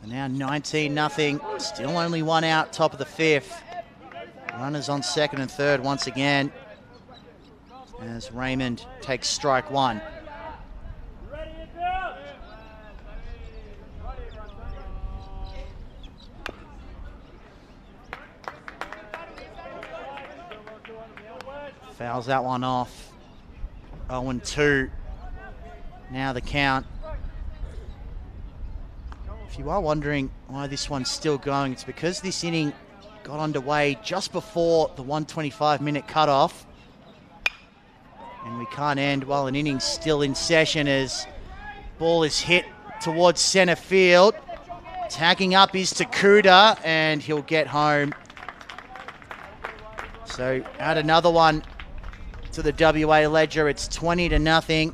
So now 19-0, still only one out, top of the fifth. Runners on second and third once again as Raymond takes strike one. Fouls that one off. 0-2. Now the count. If you are wondering why this one's still going, it's because this inning got underway just before the 125-minute cutoff. And we can't end while an inning's still in session as ball is hit towards center field. Tagging up is Takuda, and he'll get home. So add another one to the WA ledger. It's 20-0.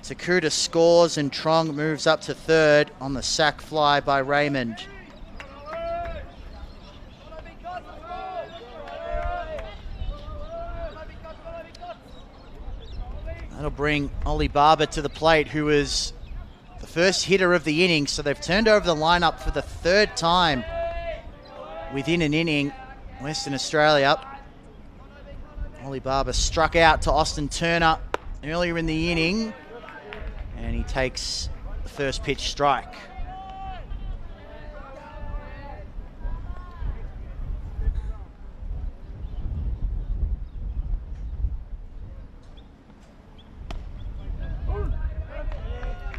Takuda scores and Trong moves up to third on the sac fly by Raymond. That'll bring Ollie Barber to the plate, who was the first hitter of the inning. So they've turned over the lineup for the third time within an inning. Western Australia. Ollie Barber struck out to Austin Turner earlier in the inning, and he takes the first pitch strike.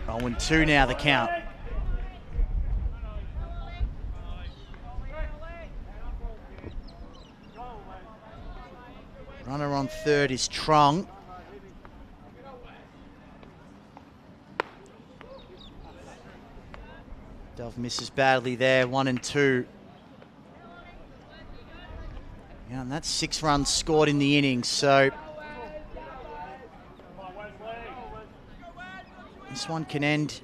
Oh, and 2 now the count. Runner on third is Trong. Dove misses badly there, 1-2. Yeah, and that's 6 runs scored in the innings, so this one can end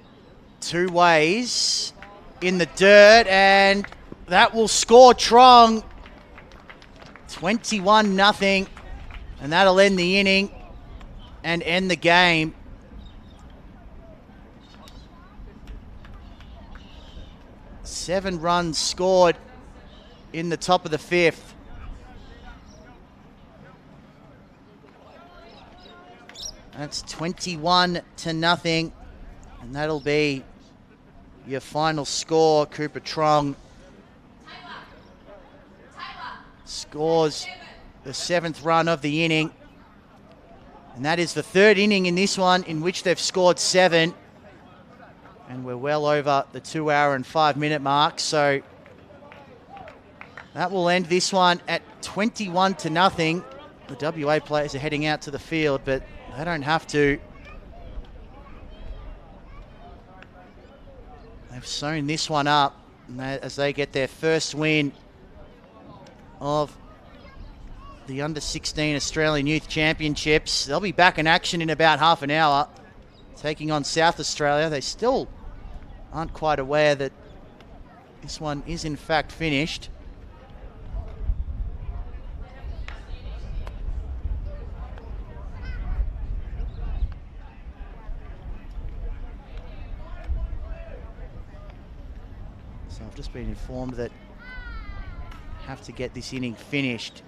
2 ways. In the dirt, and that will score Trong. 21-0. And that'll end the inning and end the game. Seven runs scored in the top of the fifth. That's 21-0. And that'll be your final score. Cooper Trong scores the 7th run of the inning. And that is the 3rd inning in this one in which they've scored 7. And we're well over the 2 hour and 5 minute mark. So that will end this one at 21-0. The WA players are heading out to the field, but they don't have to. They've sewn this one up as they get their first win of the Under-16 Australian Youth Championships. They'll be back in action in about half an hour, taking on South Australia. They still aren't quite aware that this one is in fact finished. So I've just been informed that I have to get this inning finished.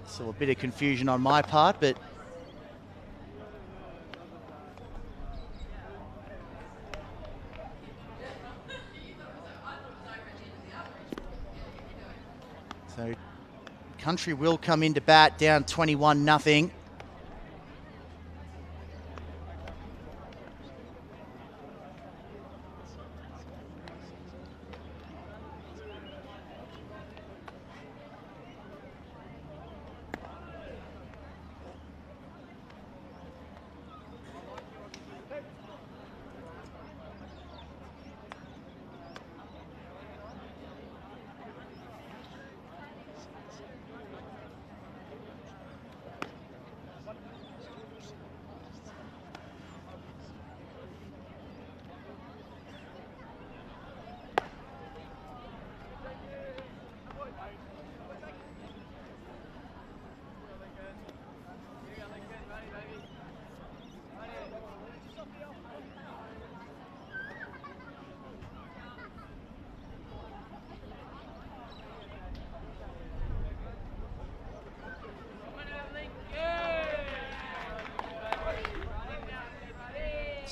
So a bit of confusion on my part, but so Country will come into bat down 21-0.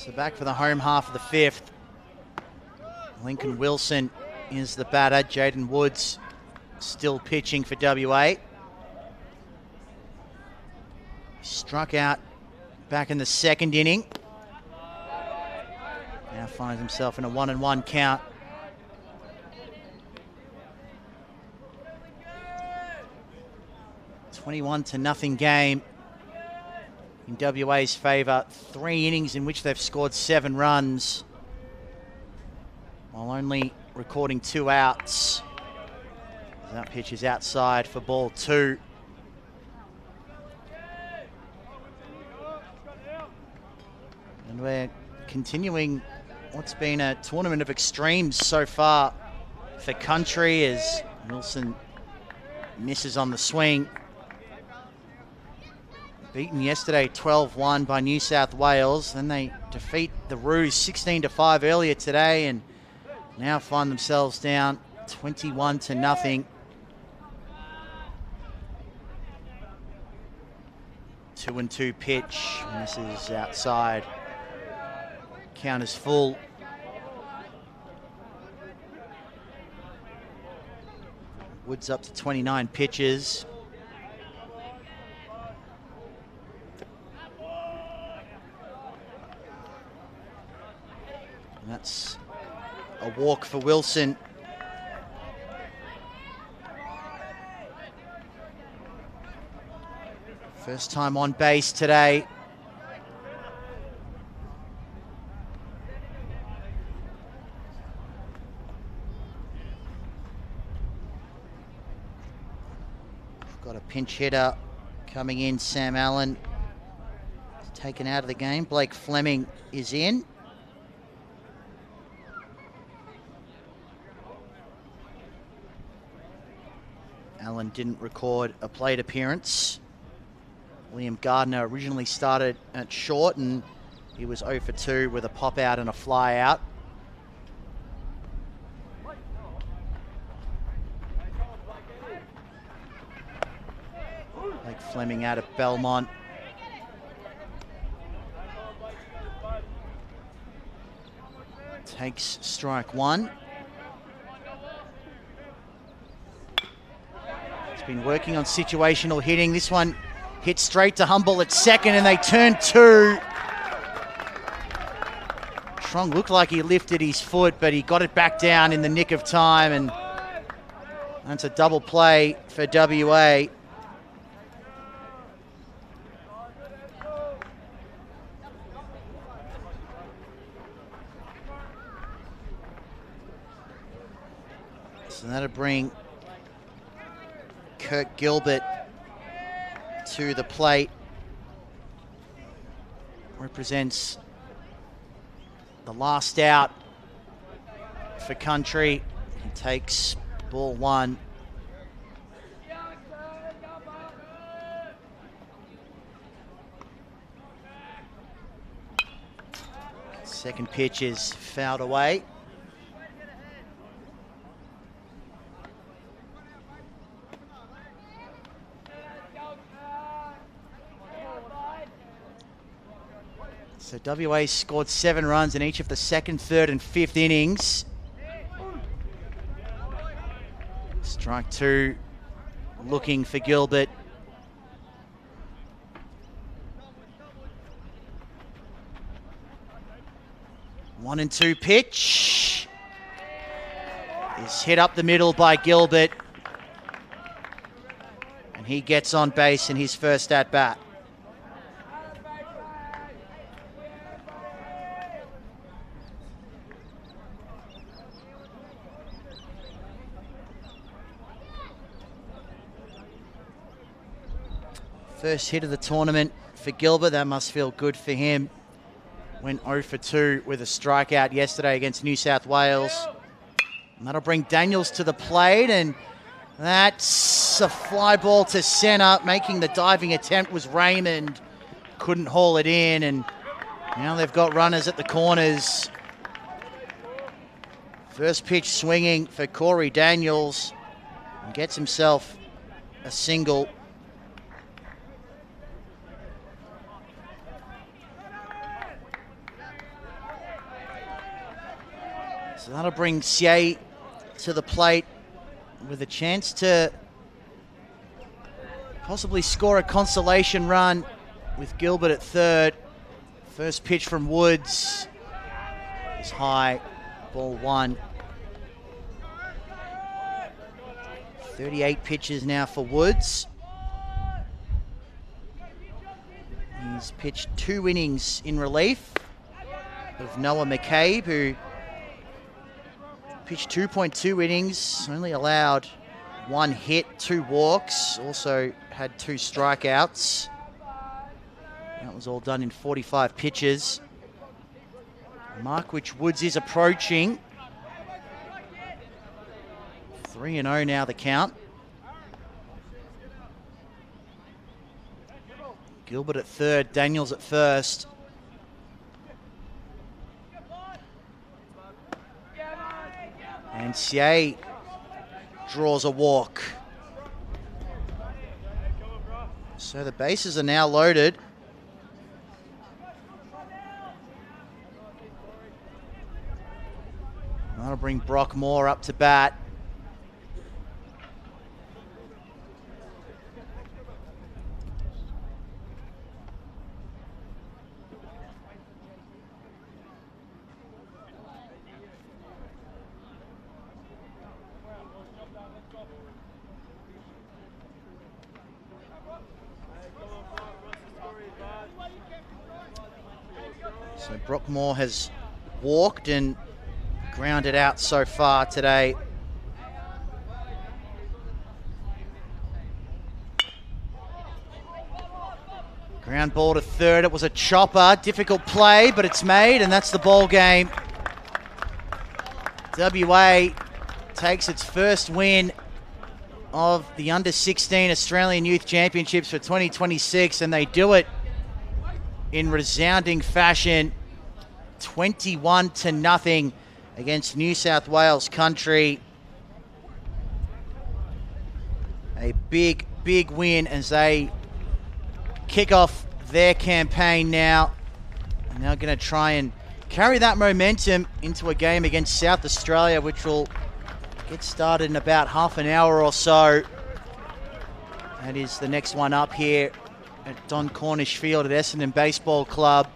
So back for the home half of the fifth. Lincoln Wilson is the batter. Jaden Woods still pitching for WA. Struck out back in the second inning. Now finds himself in a 1-1 count. (21-0) game in WA's favour. 3 innings in which they've scored 7 runs, while only recording 2 outs. That pitch is outside for ball 2. And we're continuing what's been a tournament of extremes so far for Country, as Wilson misses on the swing. Beaten yesterday 12-1 by New South Wales. Then they defeat the Roos 16-5 earlier today, and now find themselves down 21-0. 2-2 pitch. And this is outside. Count is full. Woods up to 29 pitches. And that's a walk for Wilson. First time on base today. Got a pinch hitter coming in, Sam Allen. Taken out of the game. Blake Fleming is in. Allen didn't record a plate appearance. Liam Gardner originally started at short, and he was 0 for 2 with a pop out and a fly out. Blake Fleming out of Belmont. Takes strike 1. He's been working on situational hitting. This one hit straight to Humble at second, and they turn 2. Trong looked like he lifted his foot, but he got it back down in the nick of time, and that's a double play for WA. So that'll bring Kirk Gilbert to the plate. Represents the last out for Country. He takes ball 1. Second pitch is fouled away. So WA scored 7 runs in each of the second, third, and fifth innings. Strike 2, looking for Gilbert. One and 2 pitch is hit up the middle by Gilbert, and he gets on base in his first at bat. First hit of the tournament for Gilbert. That must feel good for him. Went 0 for 2 with a strikeout yesterday against New South Wales. And that'll bring Daniels to the plate, and that's a fly ball to centre. Making the diving attempt was Raymond. Couldn't haul it in, and now they've got runners at the corners. First pitch swinging for Corey Daniels, and gets himself a single. So that'll bring Siey to the plate with a chance to possibly score a consolation run with Gilbert at third. First pitch from Woods is high, ball one. 38 pitches now for Woods. He's pitched 2 innings in relief of Noah McCabe, who pitched 2.2 innings, only allowed 1 hit, 2 walks, also had 2 strikeouts. That was all done in 45 pitches. Mark which Woods is approaching. 3-0 now the count. Gilbert at third, Daniels at first. And Siey draws a walk. So the bases are now loaded. That'll bring Brock Moore up to bat. So Brock Moore has walked and grounded out so far today. Ground ball to third. It was a chopper. Difficult play, but it's made, and that's the ball game. WA takes its first win of the Under-16 Australian Youth Championships for 2026, and they do it in resounding fashion. 21-0 against New South Wales Country. A big, big win as they kick off their campaign now. And they're going to try and carry that momentum into a game against South Australia, which will get started in about half an hour or so. That is the next one up here at Don Cornish Field at Essendon Baseball Club.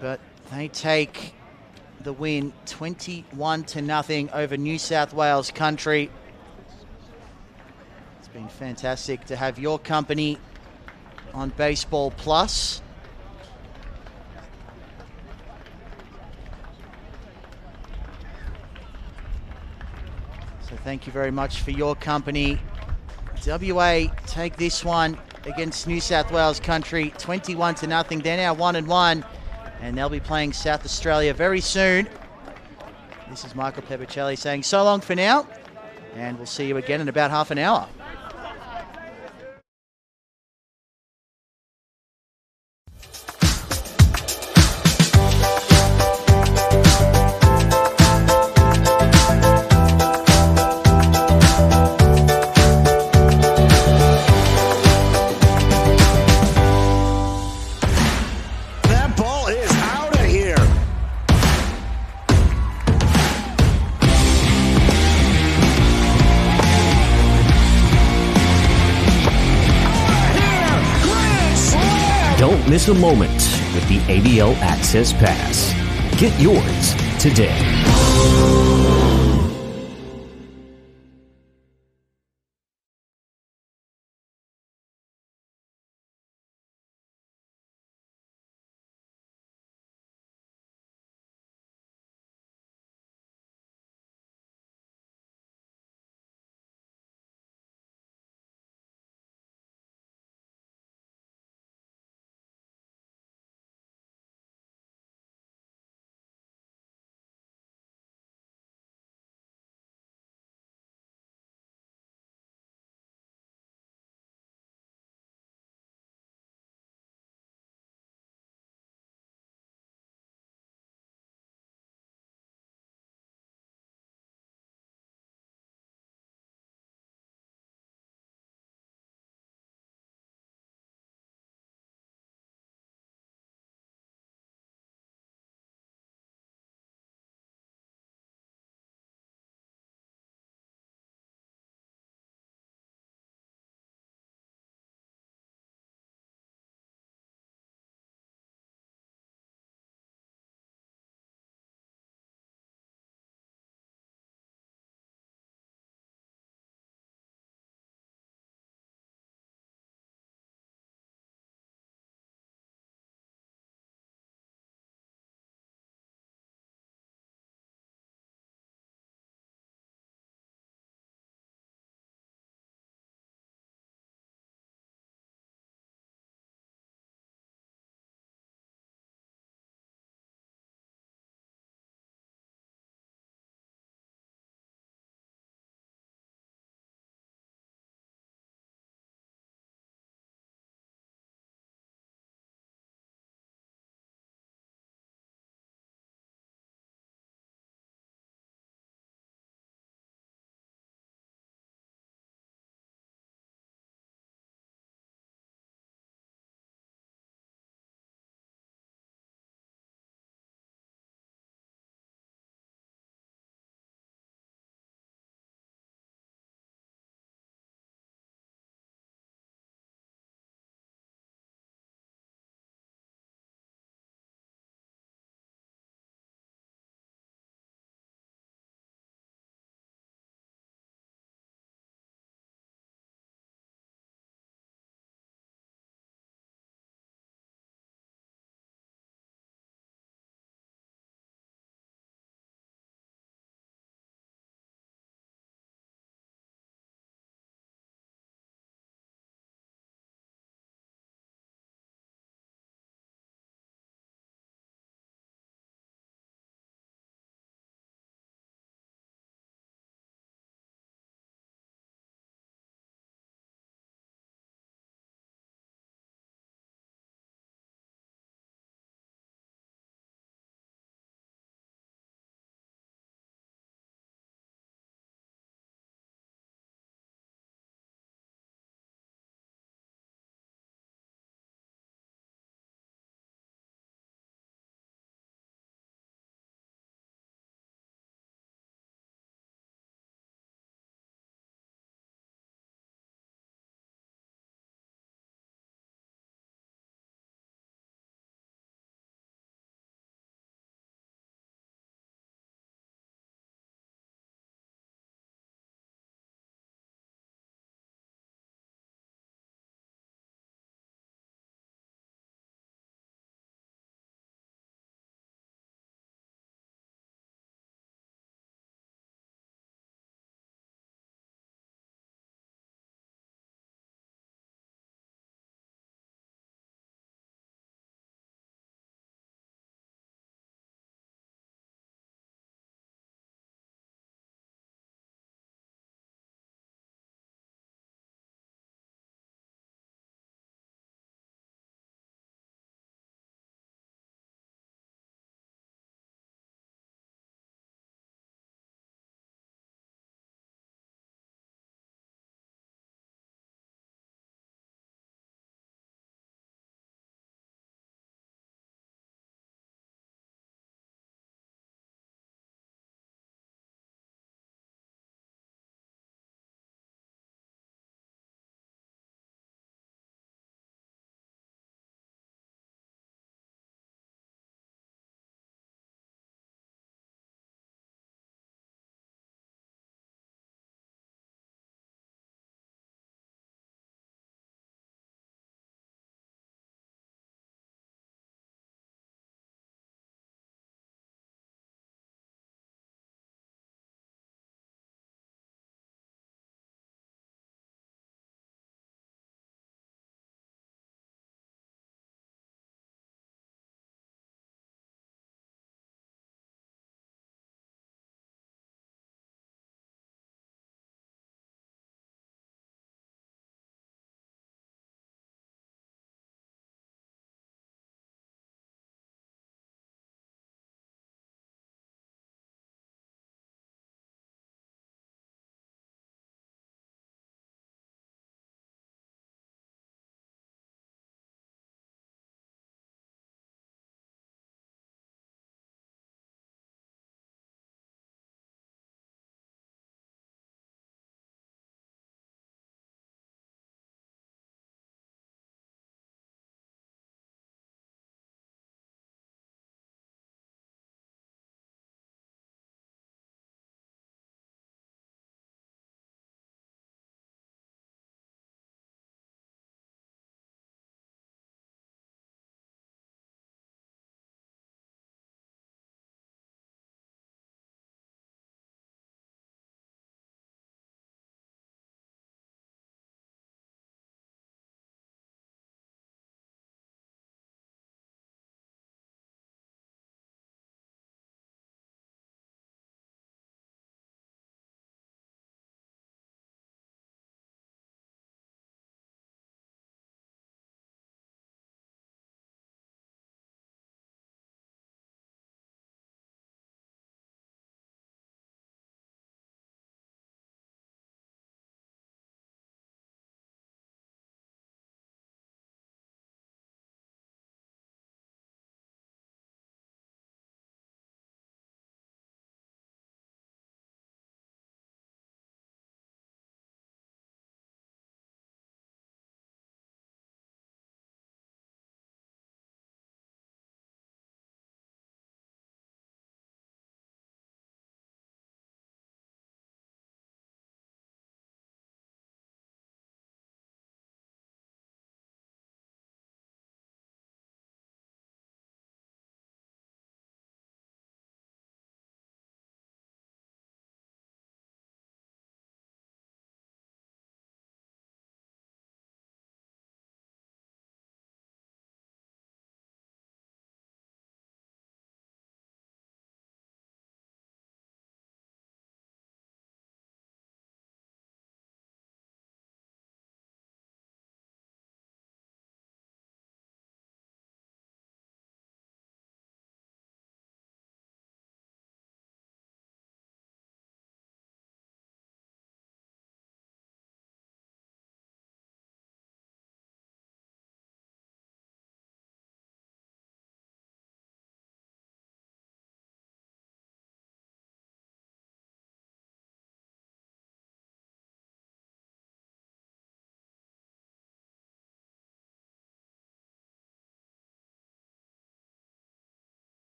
But they take the win 21-0 over New South Wales Country. It's been fantastic to have your company on Baseball Plus. So thank you very much for your company. WA take this one against New South Wales Country 21-0. They're now 1-1. And they'll be playing South Australia very soon. This is Michael Pepicelli saying so long for now, and we'll see you again in about half an hour. Don't miss a moment with the ABL Access Pass. Get yours today.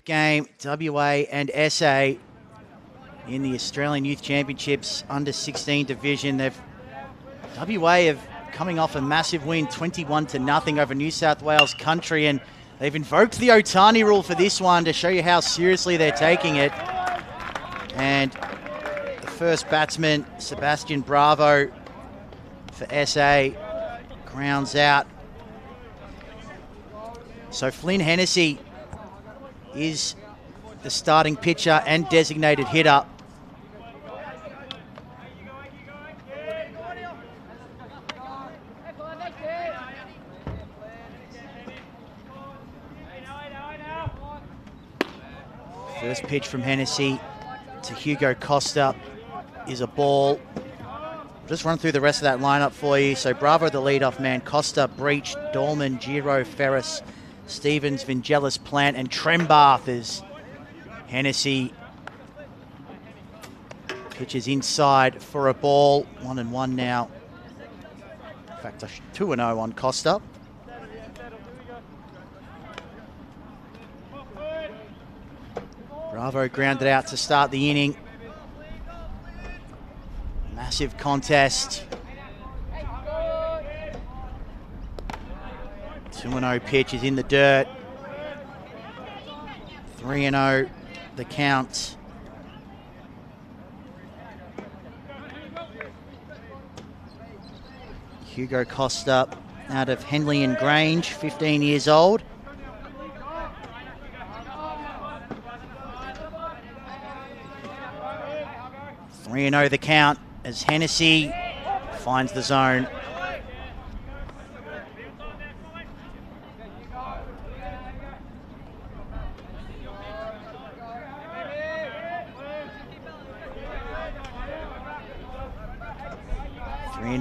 game, WA and SA in the Australian Youth Championships under 16 division. WA have coming off a massive win, 21-0 over New South Wales Country, and they've invoked the Otani rule for this one to show you how seriously they're taking it. And the first batsman, Sebastian Bravo for SA, grounds out. So Flynn Hennessy is the starting pitcher and designated hitter. First pitch from Hennessy to Hugo Costa is a ball. Just run through the rest of that lineup for you. So Bravo, the leadoff man, Costa, Breach, Dorman, Giro, Ferris, Stevens, Vangelis, Plant, and Trembath as Hennessy pitches inside for a ball. 1-1 now. In fact, 2-0 on Costa. Bravo grounded out to start the inning. Massive contest. 2-0 pitch is in the dirt. 3-0 the count. Hugo Costa out of Henley and Grange, 15 years old. .3-0 the count as Hennessy finds the zone.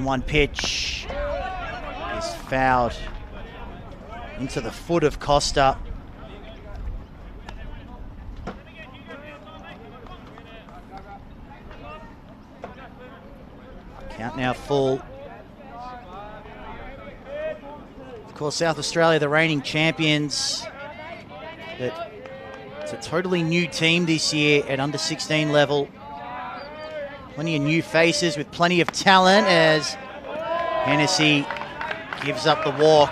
One pitch is fouled into the foot of Costa. Count now full. Of course, South Australia, the reigning champions, but it's a totally new team this year at under 16 level. Plenty of new faces with plenty of talent as Hennessy gives up the walk.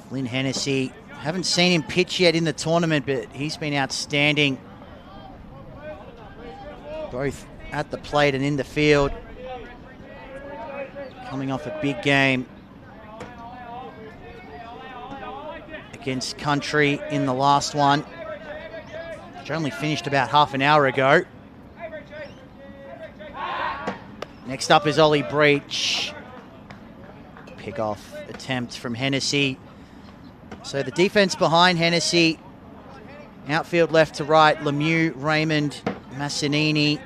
Flynn Hennessy, haven't seen him pitch yet in the tournament, but he's been outstanding, both at the plate and in the field. Coming off a big game against Country in the last one, which only finished about half an hour ago. Next up is Ollie Breach. Pick-off attempt from Hennessy. So the defense behind Hennessy, outfield left to right, Lemieux, Raymond, Massanini,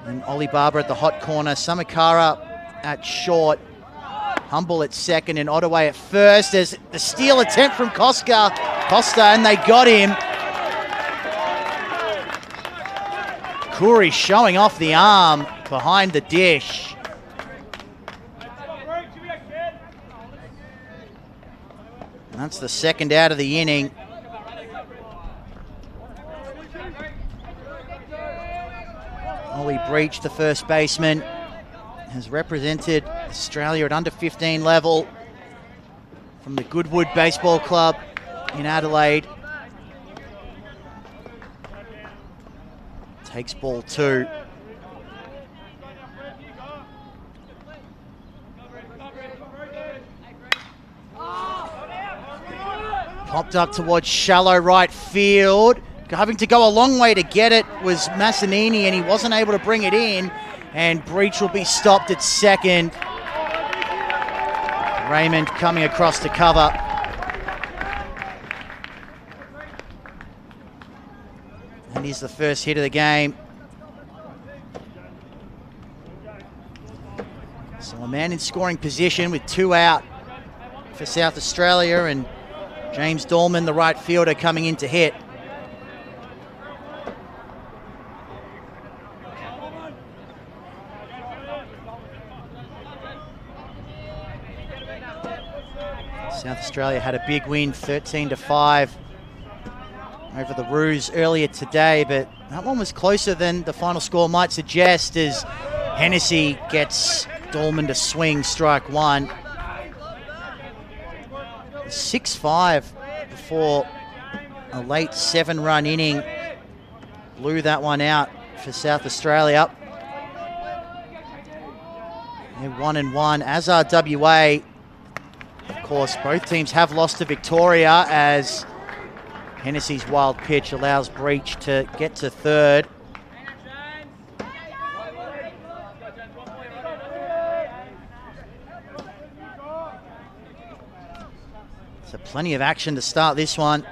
and Ollie Barber at the hot corner. Samakara at short, Humble at second, and Ottaway at first as the steal attempt from Costa, and they got him. Khoury showing off the arm behind the dish. That's the second out of the inning. Ollie Breach, the first baseman, has represented Australia at under 15 level from the Goodwood Baseball Club in Adelaide. Takes ball 2. Popped up towards shallow right field. Having to go a long way to get it was Massanini, and he wasn't able to bring it in. And Breach will be stopped at second. Raymond coming across to cover. And he's the first hit of the game. So a man in scoring position with 2 out for South Australia, and James Dorman, the right fielder, coming in to hit. Australia had a big win, 13-5 over the Roos earlier today, but that one was closer than the final score might suggest, as Hennessy gets Dolman to swing strike one. 6-5 before a late 7-run inning blew that one out for South Australia. They're 1-1, as are WA. Of course, both teams have lost to Victoria, as Hennessy's wild pitch allows Breach to get to third. So plenty of action to start this one.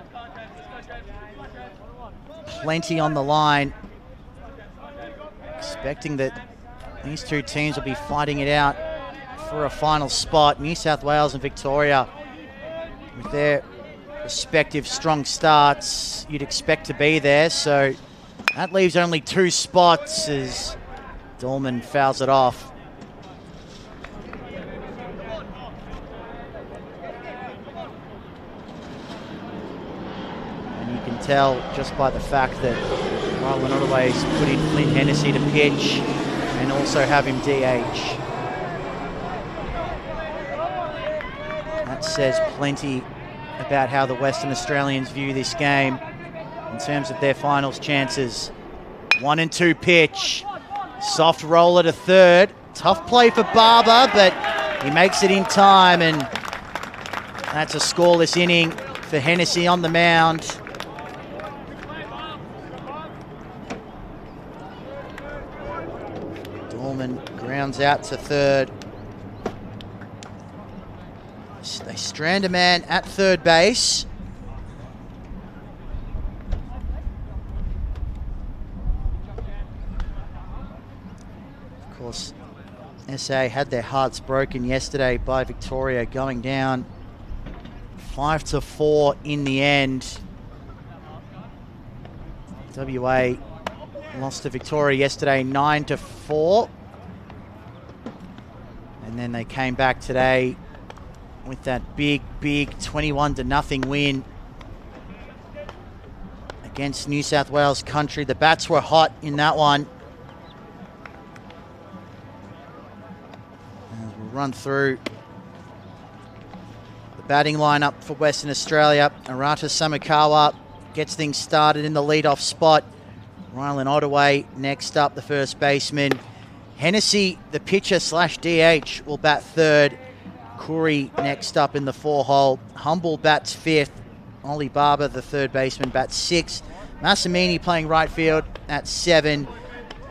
Plenty on the line. Expecting that these two teams will be fighting it out for a final spot. New South Wales and Victoria, with their respective strong starts, you'd expect to be there. So that leaves only 2 spots as Dolman fouls it off. And you can tell just by the fact that Ryland Ottaway's put in Flynn Hennessy to pitch and also have him DH. That says plenty about how the Western Australians view this game in terms of their finals chances. 1-2 pitch. Soft roller to third. Tough play for Barber, but he makes it in time, and that's a scoreless inning for Hennessy on the mound. Dolman grounds out to third. They strand a man at third base. Of course, SA had their hearts broken yesterday by Victoria, going down 5-4 in the end. WA lost to Victoria yesterday 9-4. And then they came back today with that big 21-0 win against New South Wales Country. The bats were hot in that one. As we'll run through the batting lineup for Western Australia. Arata Samakawa gets things started in the leadoff spot. Ryland Ottaway next up, the first baseman. Hennessy, the pitcher/DH, will bat third. Curry next up in the 4-hole. Humble bats fifth. Ollie Barber, the third baseman, bats sixth. Massimini playing right field at 7.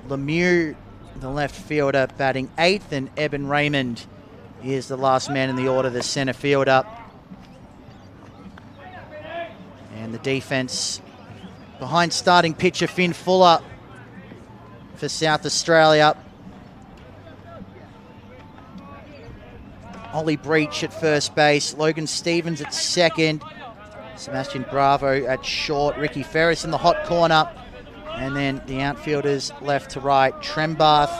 Lemieux, the left fielder, batting 8th. And Eben Raymond is the last man in the order, the centre fielder. And the defence behind starting pitcher Finn Fuller for South Australia. Ollie Breach at first base, Logan Stevens at second, Sebastian Bravo at short, Ricky Ferris in the hot corner, and then the outfielders left to right, Trembath,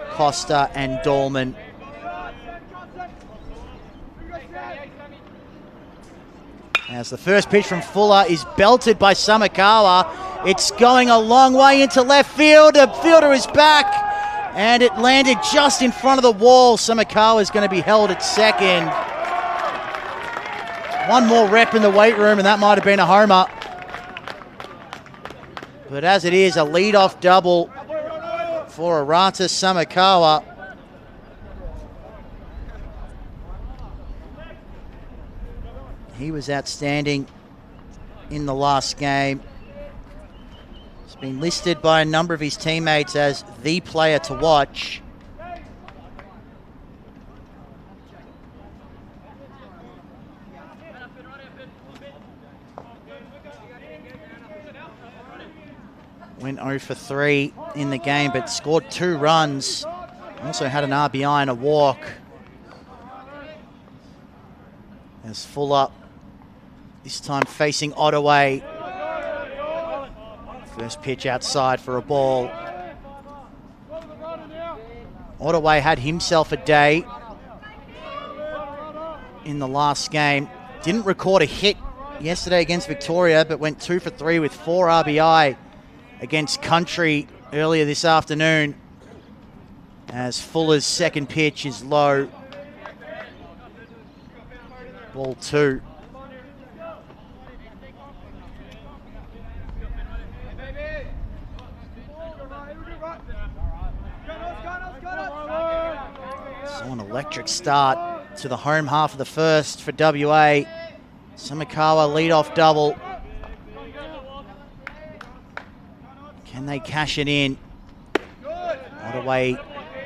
Costa and Dolman. As the first pitch from Fuller is belted by Samakawa, it's going a long way into left field, the fielder is back, and it landed just in front of the wall. Samakawa is going to be held at second. One more rep in the weight room and that might have been a homer. But as it is, a leadoff double for Arata Samakawa. He was outstanding in the last game. He's been listed by a number of his teammates as the player to watch. Went 0 for 3 in the game, but scored 2 runs. Also had an RBI and a walk. As Fuller, this time facing Ottaway. First pitch outside for a ball. Ottaway had himself a day in the last game. didn't record a hit yesterday against Victoria, but went 2 for 3 with 4 RBI against Country earlier this afternoon, as Fuller's second pitch is low. Ball 2. So an electric start to the home half of the first for WA. Samakawa lead-off double. Can they cash it in? Ottaway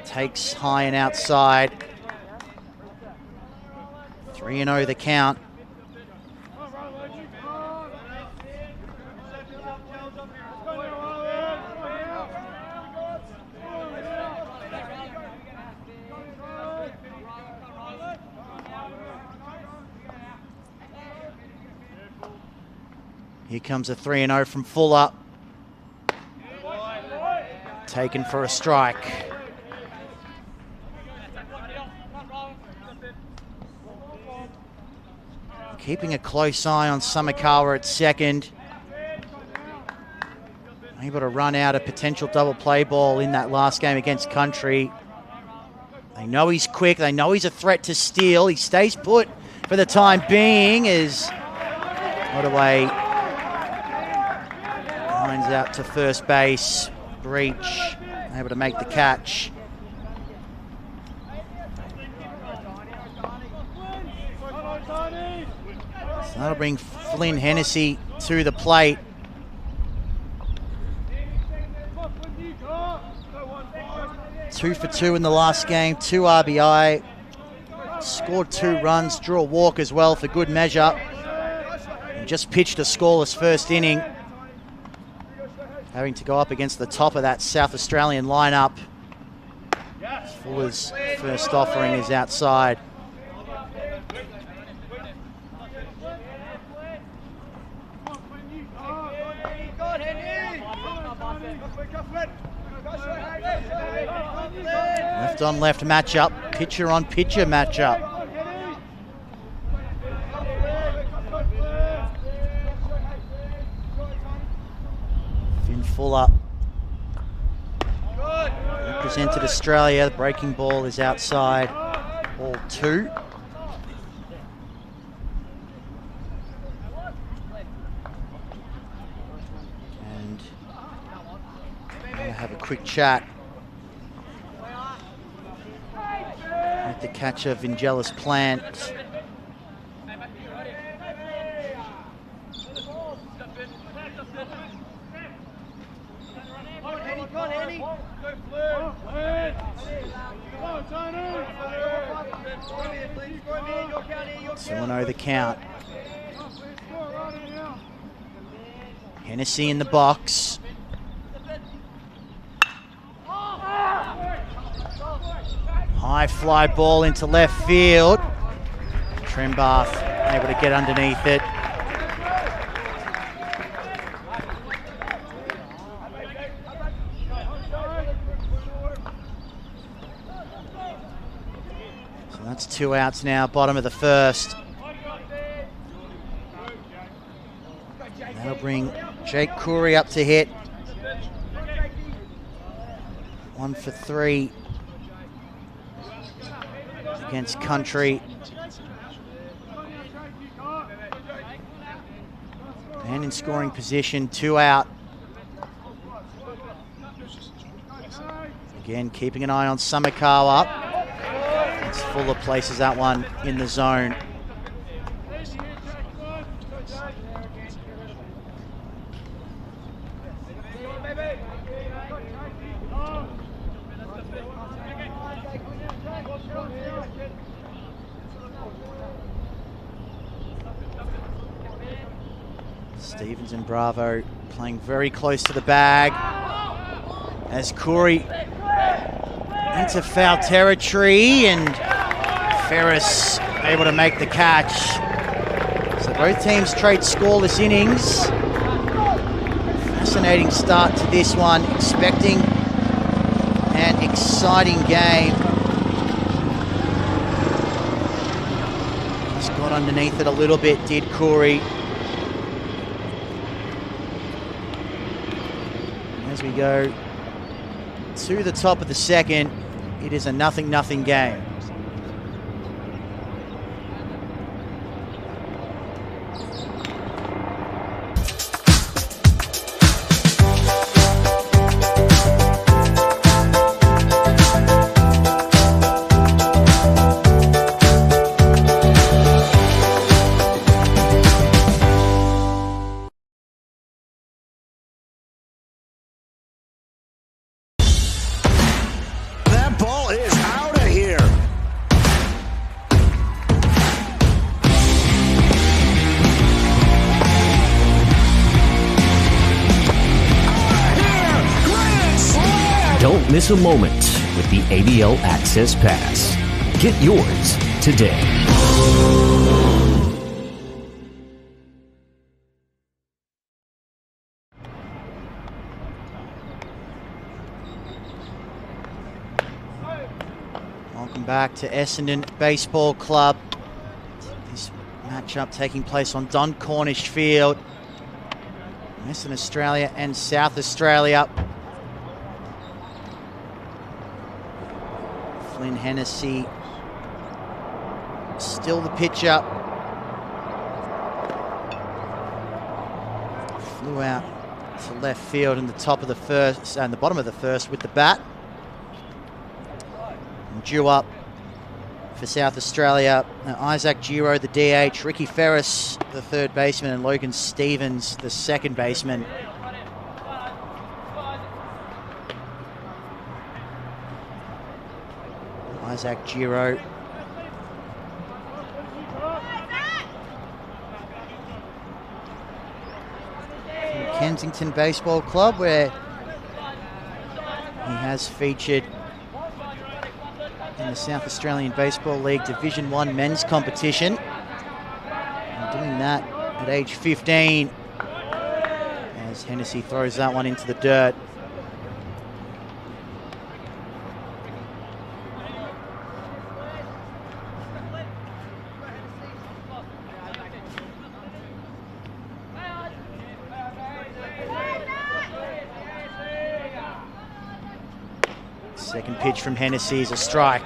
takes high and outside. 3-0 the count. Here comes a 3-0 from Fuller. Taken for a strike. Keeping a close eye on Samakawa at second. Able to run out a potential double play ball in that last game against Country. They know he's quick. They know he's a threat to steal. He stays put for the time being as Ottaway lines out to first base. Breach, able to make the catch. So that'll bring Flynn Hennessy to the plate. Two for 2 in the last game, 2 RBI. Scored 2 runs, drew a walk as well for good measure. And just pitched a scoreless first inning, having to go up against the top of that South Australian lineup. Fuller's first offering is outside. Left on left matchup, pitcher on pitcher matchup. Finn Fuller represented Australia. The breaking ball is outside. Ball 2. And I'll have a quick chat with the catcher, Vangelis Plant. So 2-0 the count. Hennessy in the box. High fly ball into left field. Trembath able to get underneath it. So that's 2 outs now, bottom of the first. That'll bring Jake Coury up to hit. 1 for 3 against Country. And in scoring position, 2 out. Again, keeping an eye on Samakawa. It's Fuller places that one in the zone. Stevens and Bravo playing very close to the bag as Coury into foul territory and Ferris able to make the catch. So both teams trade scoreless innings. Fascinating start to this one. Expecting an exciting game. Just got underneath it a little bit, did Corey. As we go to the top of the second, it is a 0-0 game. Don't miss a moment with the ABL Access Pass. Get yours today. Welcome back to Essendon Baseball Club. This matchup taking place on Don Cornish Field. Western Australia and South Australia. Flynn Hennessy still the pitcher. Flew out to left field in the top of the first and the bottom of the first with the bat. And due up for South Australia, Isaac Giro, the DH, Ricky Ferris, the third baseman, and Logan Stevens, the second baseman. Isaac Giro. From Kensington Baseball Club, where he has featured in the South Australian Baseball League Division 1 men's competition. And doing that at age 15 as Hennessy throws that one into the dirt. Second pitch from Hennessy is a strike.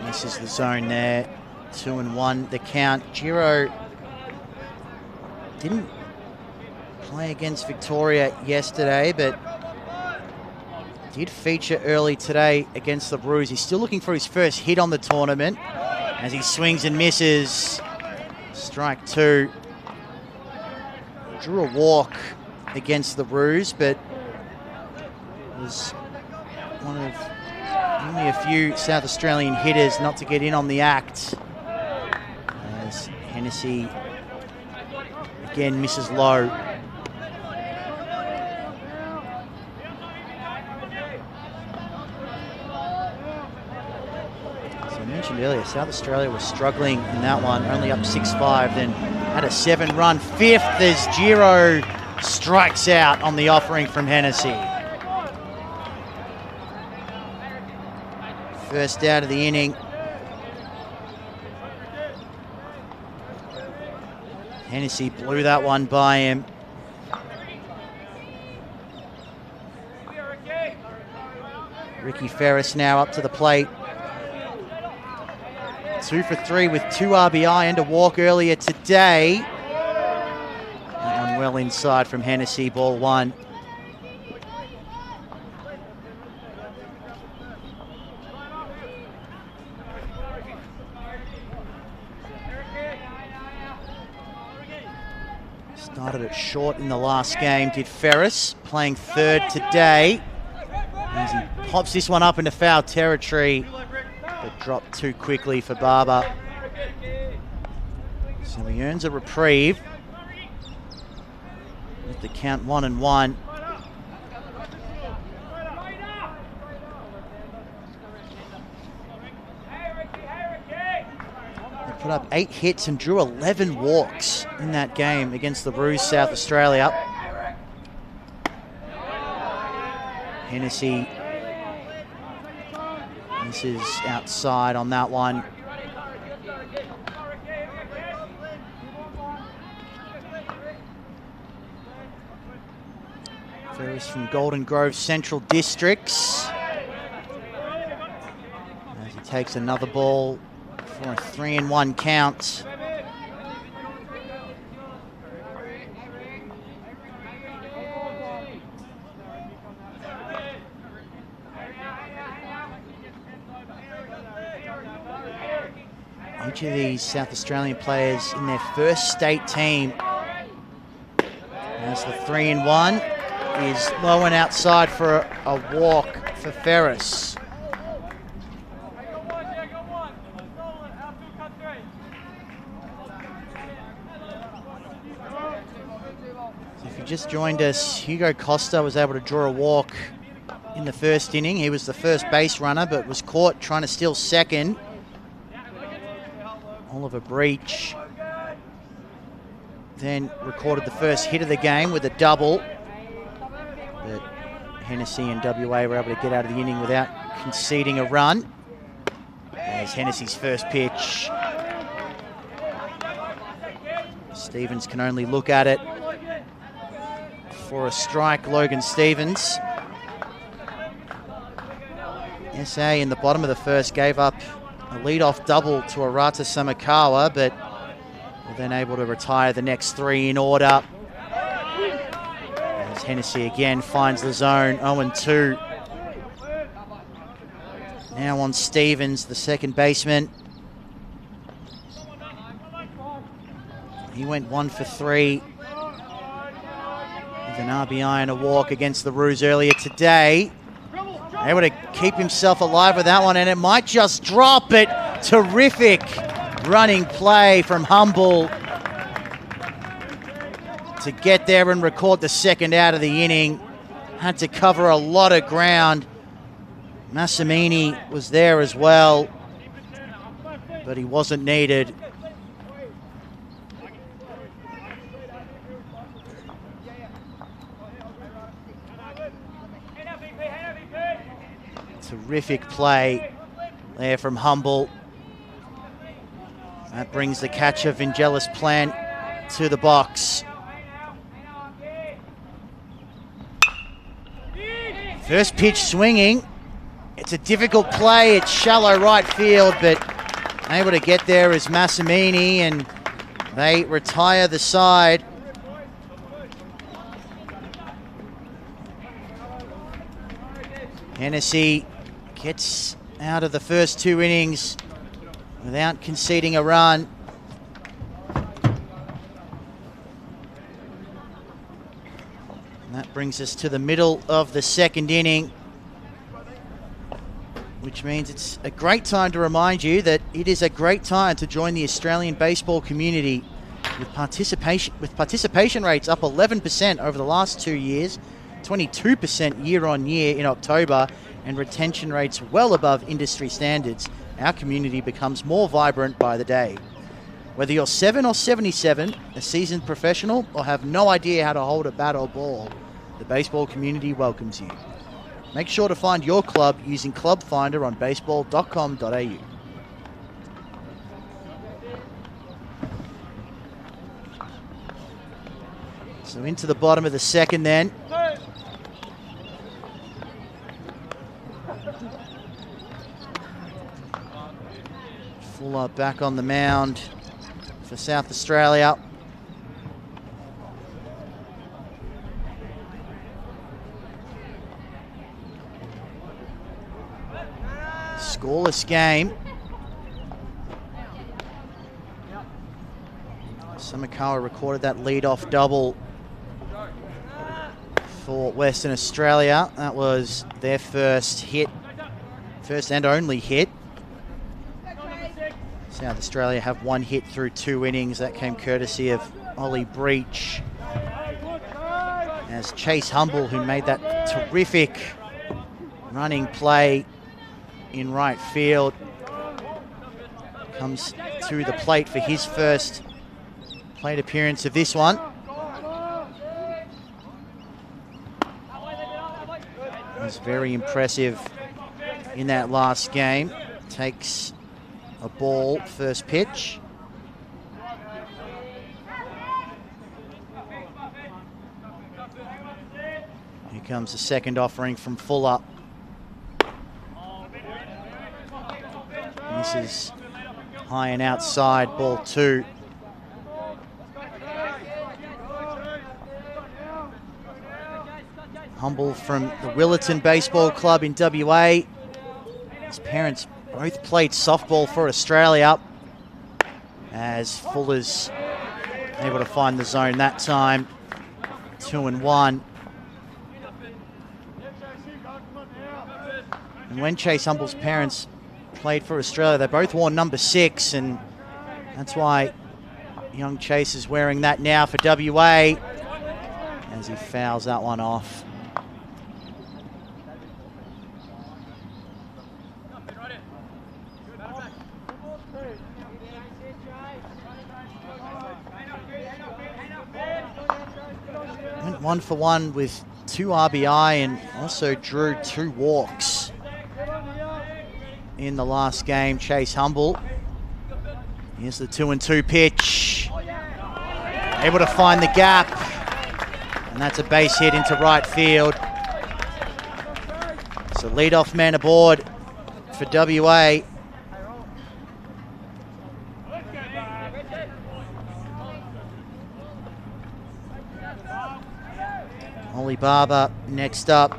Misses the zone there. 2-1 the count. Giro didn't play against Victoria yesterday, but did feature early today against the Blues. He's still looking for his first hit on the tournament as he swings and misses. Strike two. Drew a walk against the Blues, but was one of only a few South Australian hitters not to get in on the act. As Hennessy again misses low. Earlier, South Australia was struggling in that one, only up 6-5, then had a 7-run fifth as Giro strikes out on the offering from Hennessy. First out of the inning. Hennessy blew that one by him. Ricky Ferris now up to the plate. 2 for 3 with 2 RBI and a walk earlier today. That one well inside from Hennessy, ball one. Started it short in the last game, did Ferris, playing third today. As he pops this one up into foul territory. But dropped too quickly for Barber. So he earns a reprieve with the count 1-1. put up 8 hits and drew 11 walks in that game against the Roos, South Australia. Hennessy misses outside on that one. Ferris from Golden Grove Central Districts. As he takes another ball for a 3-1 count. Each of these South Australian players in their first state team. As the 3-1 is low and outside for a walk for Ferris. So if you just joined us, Hugo Costa was able to draw a walk in the first inning. He was the first base runner, but was caught trying to steal second. Oliver Breach then recorded the first hit of the game with a double. But Hennessy and WA were able to get out of the inning without conceding a run. As Hennessy's first pitch. Stevens can only look at it for a strike, Logan Stevens. SA in the bottom of the first gave up a lead-off double to Arata Samakawa, but were then able to retire the next 3 in order. As Hennessy again finds the zone, 0-2. Now on Stevens, the second baseman. He went 1 for 3 with an RBI and a walk against the Roos earlier today. Able to keep himself alive with that one, and it might just drop it. Terrific running play from Humble to get there and record the second out of the inning. Had to cover a lot of ground. Massimini was there as well, but he wasn't needed. Terrific play there from Humble. That brings the catcher Vangelis Plant to the box. First pitch swinging. It's a difficult play. It's shallow right field, but able to get there is Massimini, and they retire the side. Hennessy gets out of the first 2 innings without conceding a run. And that brings us to the middle of the second inning, which means it's a great time to remind you that it is a great time to join the Australian baseball community with participation rates up 11% over the last 2 years, 22% year on year in October, and retention rates well above industry standards. Our community becomes more vibrant by the day. Whether you're 7 or 77, a seasoned professional, or have no idea how to hold a bat or ball, the baseball community welcomes you. Make sure to find your club using Club Finder on baseball.com.au. So into the bottom of the second then. Fuller back on the mound for South Australia. Scoreless game. Samakawa recorded that lead-off double for Western Australia. That was their first hit, first and only hit. South Australia have 1 hit through 2 innings. That came courtesy of Ollie Breach. As Chase Humble, who made that terrific running play in right field, comes to the plate for his first plate appearance of this one. He was very impressive in that last game. Takes a ball, first pitch. Here comes the second offering from Fuller. This is high and outside, ball 2. Humble from the Willerton Baseball Club in WA. His parents both played softball for Australia, as Fuller's able to find the zone that time. 2-1. And when Chase Humble's parents played for Australia, they both wore number 6, and that's why young Chase is wearing that now for WA, as he fouls that one off. Went 1 for 1 with 2 RBI and also drew 2 walks in the last game, Chase Humble. Here's the 2-2 pitch. Able to find the gap, and that's a base hit into right field. So leadoff man aboard for WA. Ollie Barber next up.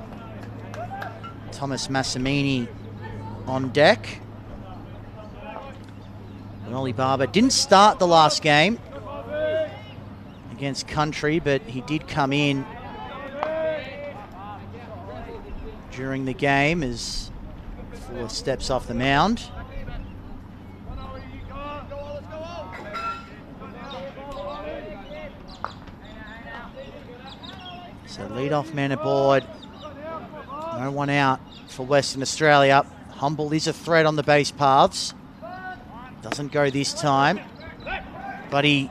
Thomas Massimini on deck. And Ollie Barber didn't start the last game against Country, but he did come in during the game as Fuller steps off the mound. So leadoff man aboard. No one out for Western Australia. Humble is a threat on the base paths. Doesn't go this time, but he,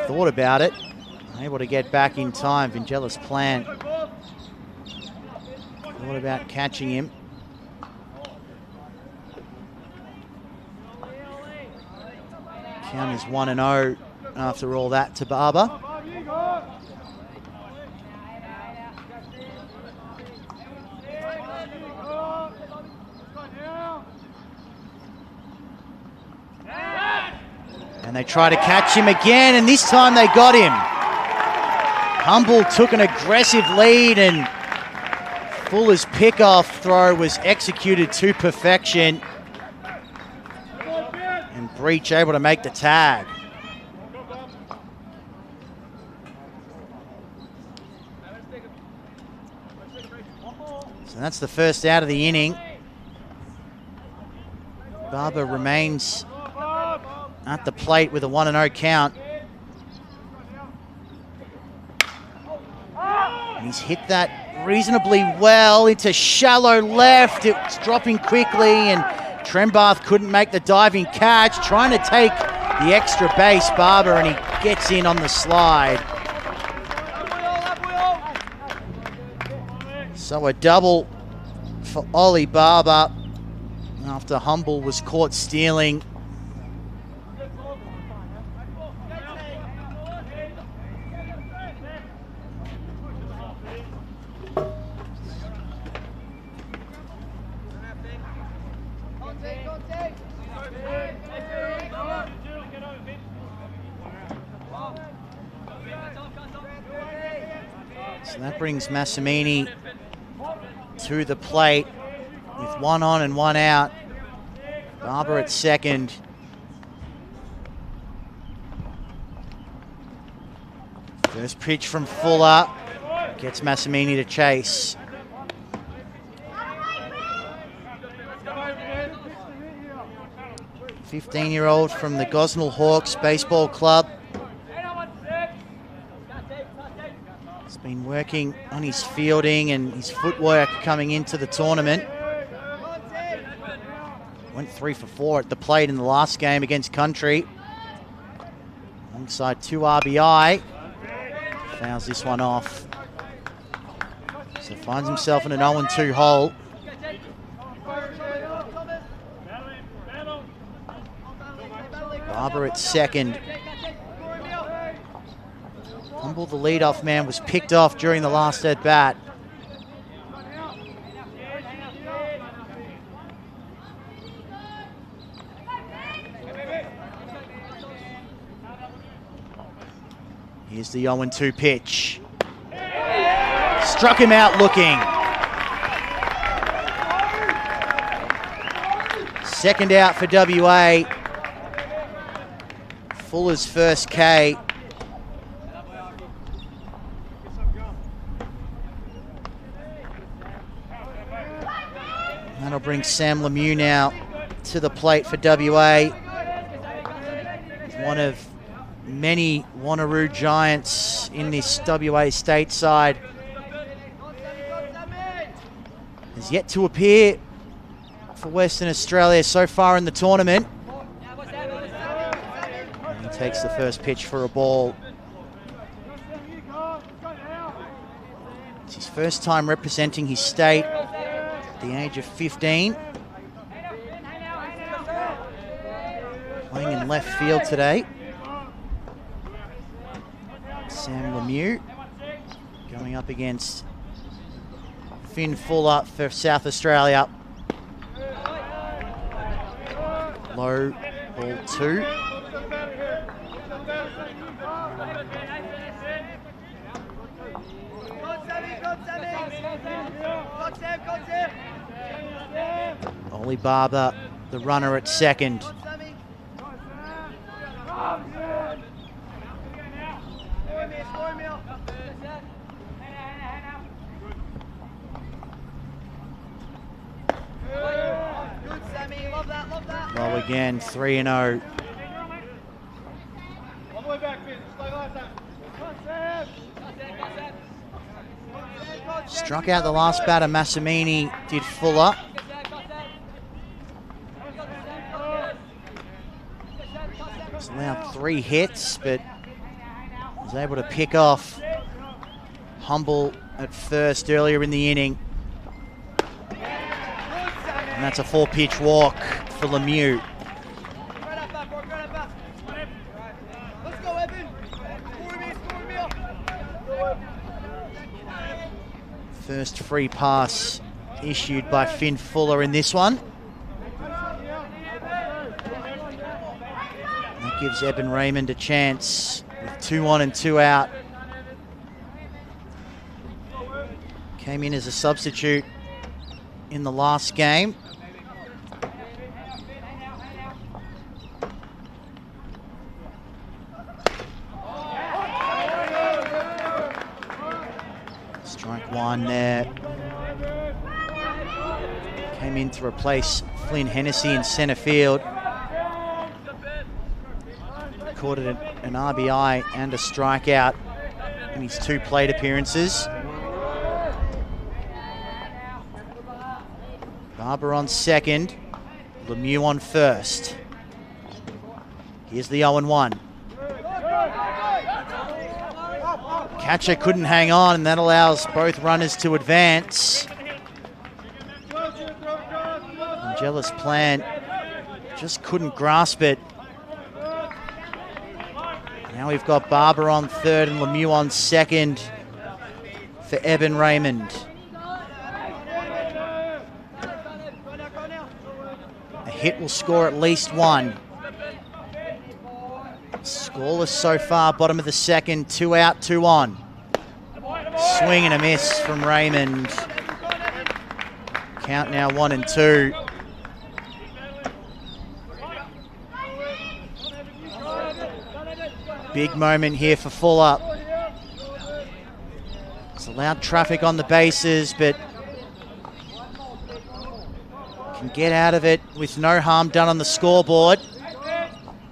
thought about it. Able to get back in time. Vangelis Plant thought about catching him. Count is 1-0 after all that to Barber. And they try to catch him again, and this time they got him. Humble took an aggressive lead, and Fuller's pickoff throw was executed to perfection. And Breach able to make the tag. So that's the first out of the inning. Barber remains at the plate with a 1-0 count. And he's hit that reasonably well into shallow left. It's dropping quickly, and Trembath couldn't make the diving catch. Trying to take the extra base, Barber, and he gets in on the slide. So a double for Ollie Barber after Humble was caught stealing. So that brings Massimini to the plate with 1 on and 1 out. Barber at second. First pitch from Fuller gets Massimini to chase. A 15-year-old from the Gosnell Hawks Baseball Club. He's been working on his fielding and his footwork coming into the tournament. Went 3 for 4 at the plate in the last game against Country. Alongside 2 RBI. Fouls this one off. So finds himself in an 0-2 hole. Barber at second. Humble, the leadoff man, was picked off during the last at bat. Here's the 0-2 pitch. Struck him out looking. Second out for WA. Fuller's first K. That'll bring Sam Lemieux now to the plate for WA. One of many Wanneroo Giants in this WA stateside. Has yet to appear for Western Australia so far in the tournament. And he takes the first pitch for a ball. It's his first time representing his state at the age of 15. Playing in left field today. Sam Lemieux going up against Finn Fuller for South Australia. Low, ball 2. Ollie Barber, the runner at second. Well, again, 3-0. Struck out the last batter, Massimini, did Fuller. He's allowed 3 hits, but was able to pick off Humble at first earlier in the inning. And that's a 4-pitch walk for Lemieux. First free pass issued by Finn Fuller in this one. That gives Eben Raymond a chance with 2 on and 2 out. Came in as a substitute in the last game. Strike 1 there. Came in to replace Flynn Hennessy in centre field. Recorded an RBI and a strikeout in his 2 plate appearances. Barber on second, Lemieux on first. Here's the 0-1. Catcher couldn't hang on, and that allows both runners to advance. Angelis Plant just couldn't grasp it. Now we've got Barber on third and Lemieux on second for Eben Raymond. A hit will score at least 1. Scoreless so far, bottom of the second, 2 out, 2 on. Swing and a miss from Raymond. Count now 1-2. Big moment here for Fuller. It's allowed traffic on the bases, but can get out of it with no harm done on the scoreboard.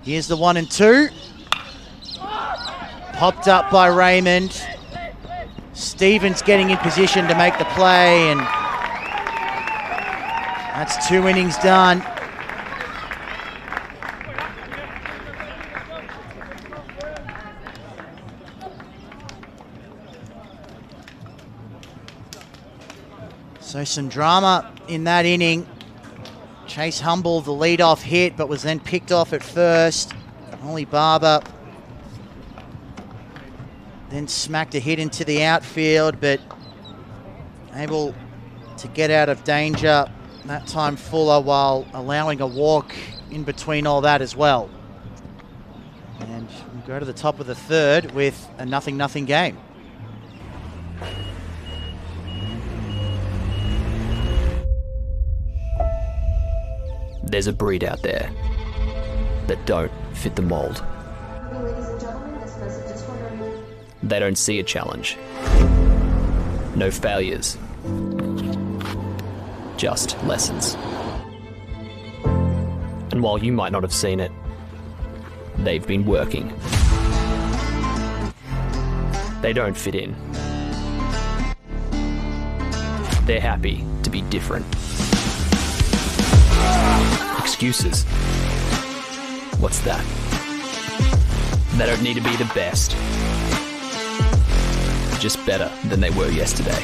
Here's the 1-2. Popped up by Raymond. Stevens getting in position to make the play, and that's 2 innings done So some drama in that inning. Chase Humble, the leadoff hit, but was then picked off at first. Ollie Barber then smacked a hit into the outfield, but able to get out of danger. That time Fuller, while allowing a walk in between all that as well. And we'll go to the top of the third with a 0-0 game. There's a breed out there that don't fit the mold. They don't see a challenge. No failures. Just lessons. And while you might not have seen it, they've been working. They don't fit in. They're happy to be different. Excuses. What's that? They don't need to be the best. Just better than they were yesterday.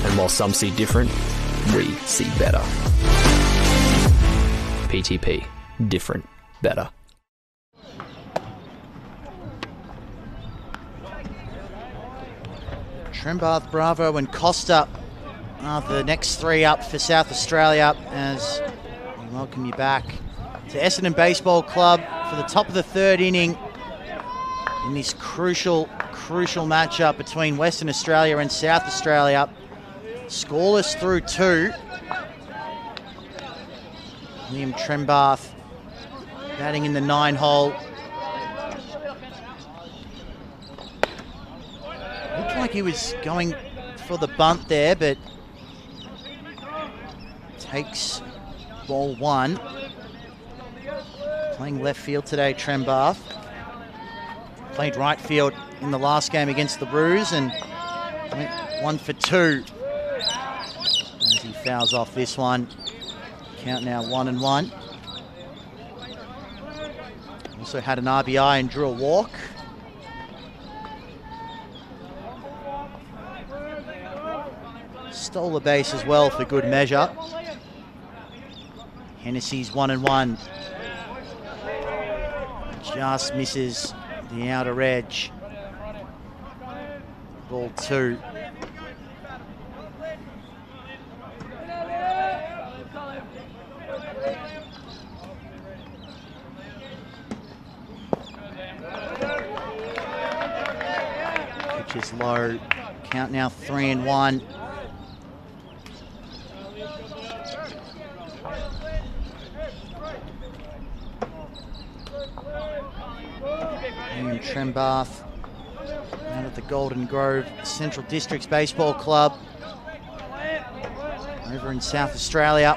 And while some see different, we see better. PTP. Different. Better. Trembath, Bravo and Costa are the next three up for South Australia as we welcome you back to Essendon Baseball Club for the top of the third inning in this crucial matchup between Western Australia and South Australia. Scoreless through two. Liam Trembath batting in the 9-hole. Looked like he was going for the bunt there, but takes ball one. Playing left field today, Trembath. Played right field in the last game against the Roos and went 1 for 2 as he fouls off this one. Count now 1-1. Also had an RBI and drew a walk. Stole a base as well for good measure. Hennessy's 1-1. Just misses the outer edge. Ball two. Pitch is low. Count now 3-1. Trembath out at the Golden Grove Central Districts Baseball Club over in South Australia,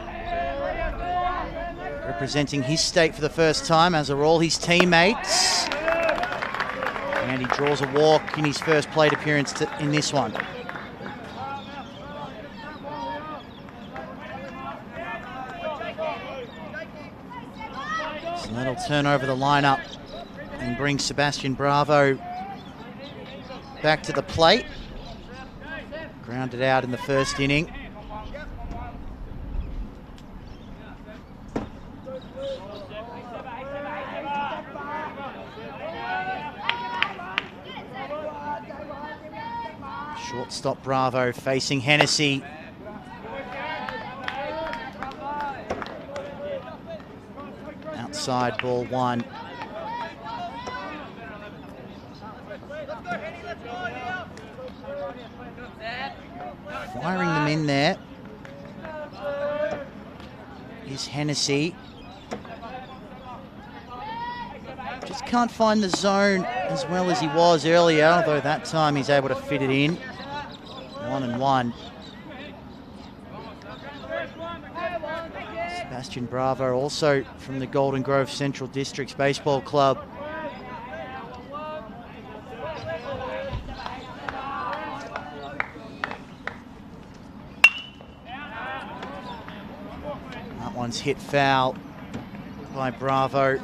representing his state for the first time, as are all his teammates, and he draws a walk in his first plate appearance in this one. So that'll turn over the lineup and bring Sebastian Bravo back to the plate. Grounded out in the first inning. Shortstop Bravo facing Hennessy. Outside ball one. Firing them in there is Hennessy. Just can't find the zone as well as he was earlier, although that time he's able to fit it in. 1-1. Sebastian Bravo, also from the Golden Grove Central Districts Baseball Club. That one's hit foul by Bravo.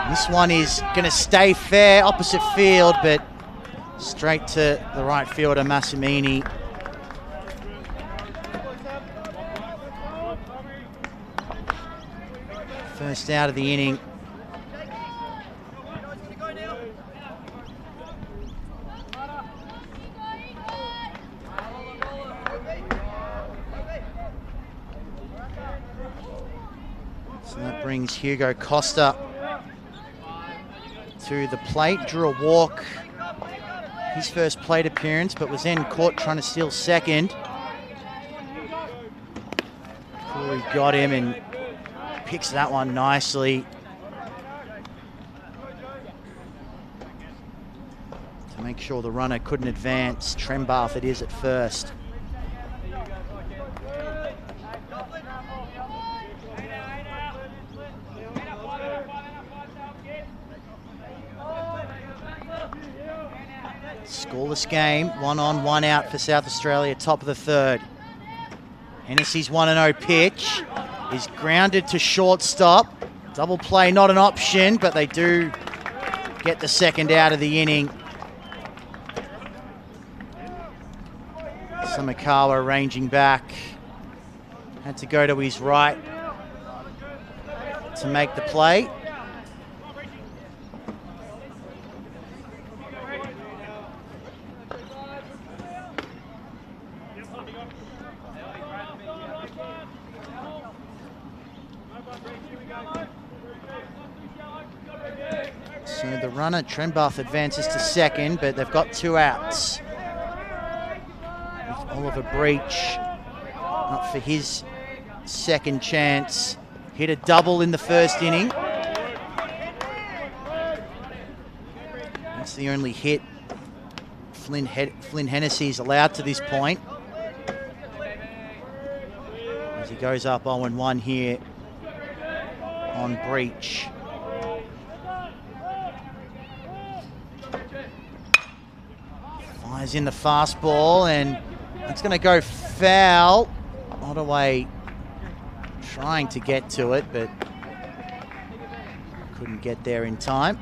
This one is going to stay fair, opposite field, but straight to the right fielder, Massimini. First out of the inning. So that brings Hugo Costa to the plate. Drew a walk, his first plate appearance, but was then caught trying to steal second. Corey got him and picks that one nicely. To make sure the runner couldn't advance. Trembath it is at first. Scoreless game, 1 on, 1 out for South Australia, top of the third. Hennessy's 1-0 pitch is grounded to shortstop. Double play not an option, but they do get the second out of the inning. Samakawa ranging back. Had to go to his right to make the play. So the runner, Trembath, advances to second, but they've got 2 outs. With Oliver Breach up for his second chance. Hit a double in the first inning. That's the only hit Flynn Hennessy's allowed to this point. As he goes up 0-1 here on Breach. Fires in the fastball, and it's going to go foul. Ottaway trying to get to it, but couldn't get there in time.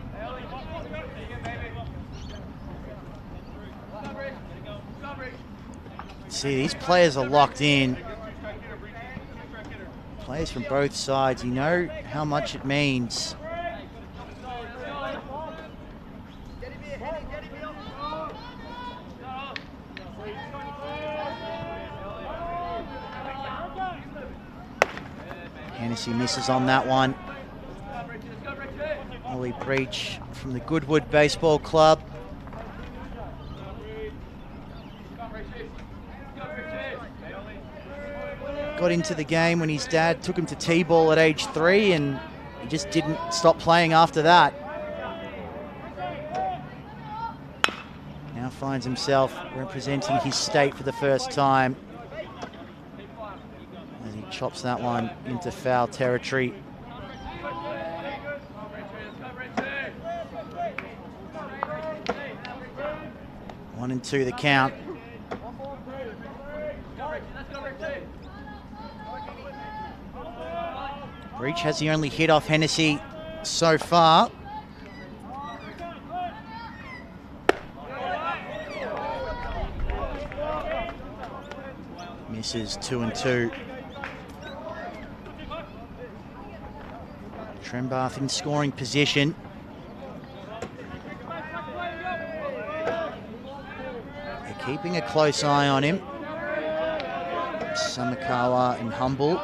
See, these players are locked in. Players from both sides, you know how much it means. Hennessy misses on that one. Ollie Breach from the Goodwood Baseball Club. Got into the game when his dad took him to T-ball at age 3, and he just didn't stop playing after that. Now finds himself representing his state for the first time. As he chops that one into foul territory. One and 2 the count. Breach has the only hit off Hennessy so far. Misses 2 and 2. Trembath in scoring position. They're keeping a close eye on him. Samakawa and Humble.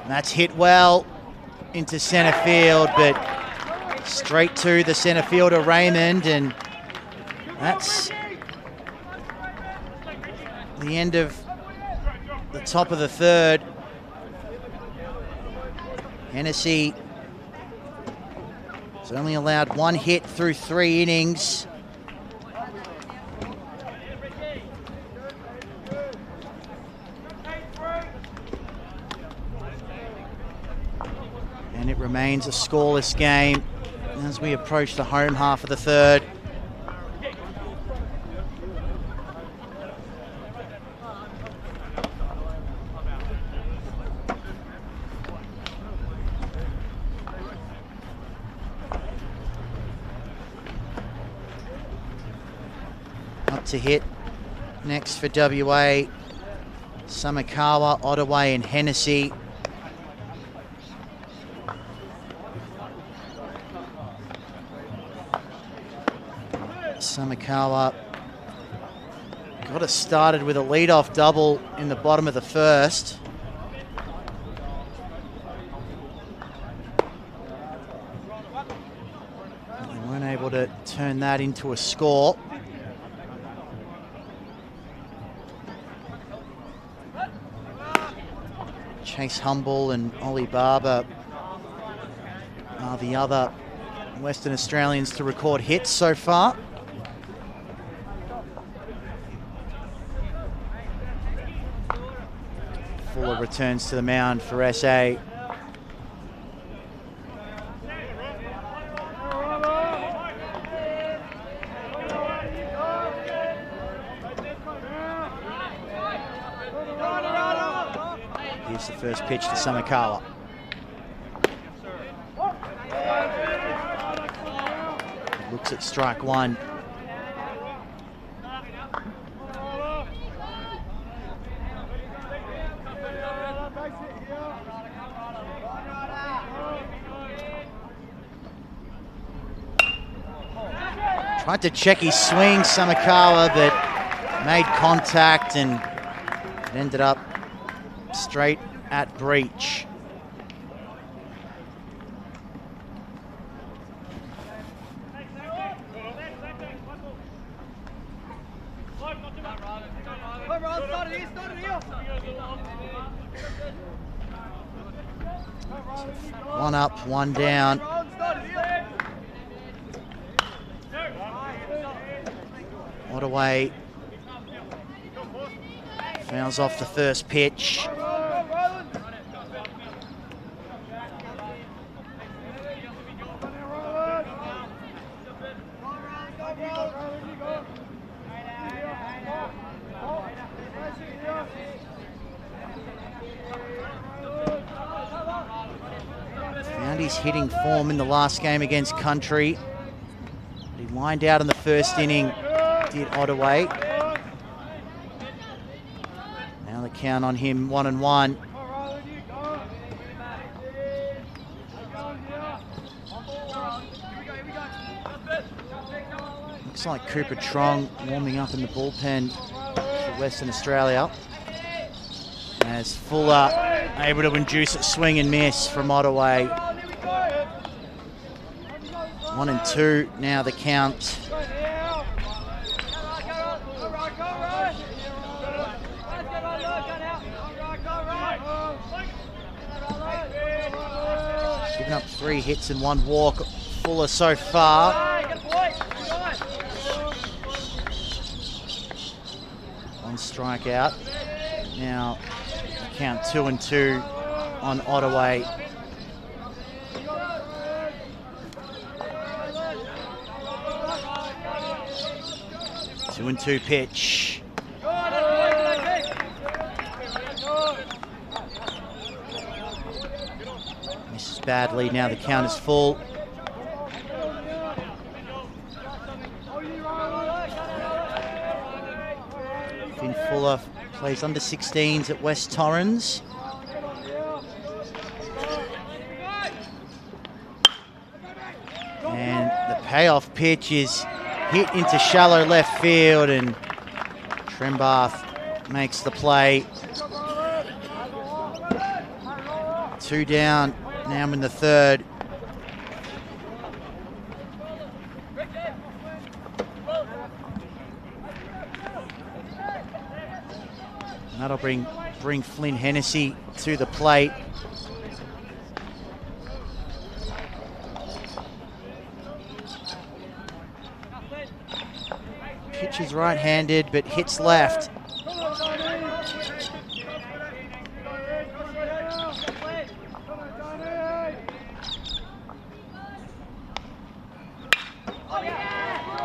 That's hit well into centre field, but straight to the centre fielder Raymond, and that's the end of the top of the third. Hennessy has only allowed 1 hit through 3 innings. And it remains a scoreless game as we approach the home half of the third. to hit. Next for WA, Samakawa, Ottaway and Hennessy. Samakawa got it started with a lead-off double in the bottom of the first. They weren't able to turn that into a score. Chase Humble and Ollie Barber are the other Western Australians to record hits so far. Fuller returns to the mound for SA. Here's the first pitch to Samakawa. Looks at strike one. Tried to check his swing, Samakawa, but made contact and it ended up straight at breach. One up, one down. Ottaway fouls off the first pitch. Found his hitting form in the last game against Country. He lined out in the first inning, did Ottaway. Now the count on him, 1-1. Looks like Cooper Trong warming up in the bullpen for Western Australia. As Fuller able to induce a swing and miss from Ottaway. 1-2 now the count. Giving up 3 hits and 1 walk, Fuller so far. One strikeout. Now count 2-2 on Ottaway. Two and 2 pitch. Misses badly. Now the count is full. Finn Fuller plays under 16s at West Torrens. And the payoff pitch is hit into shallow left field, and Trembath makes the play. 2 down, now in the third. And that'll bring Flynn Hennessy to the plate. Pitch is right-handed, but hits left.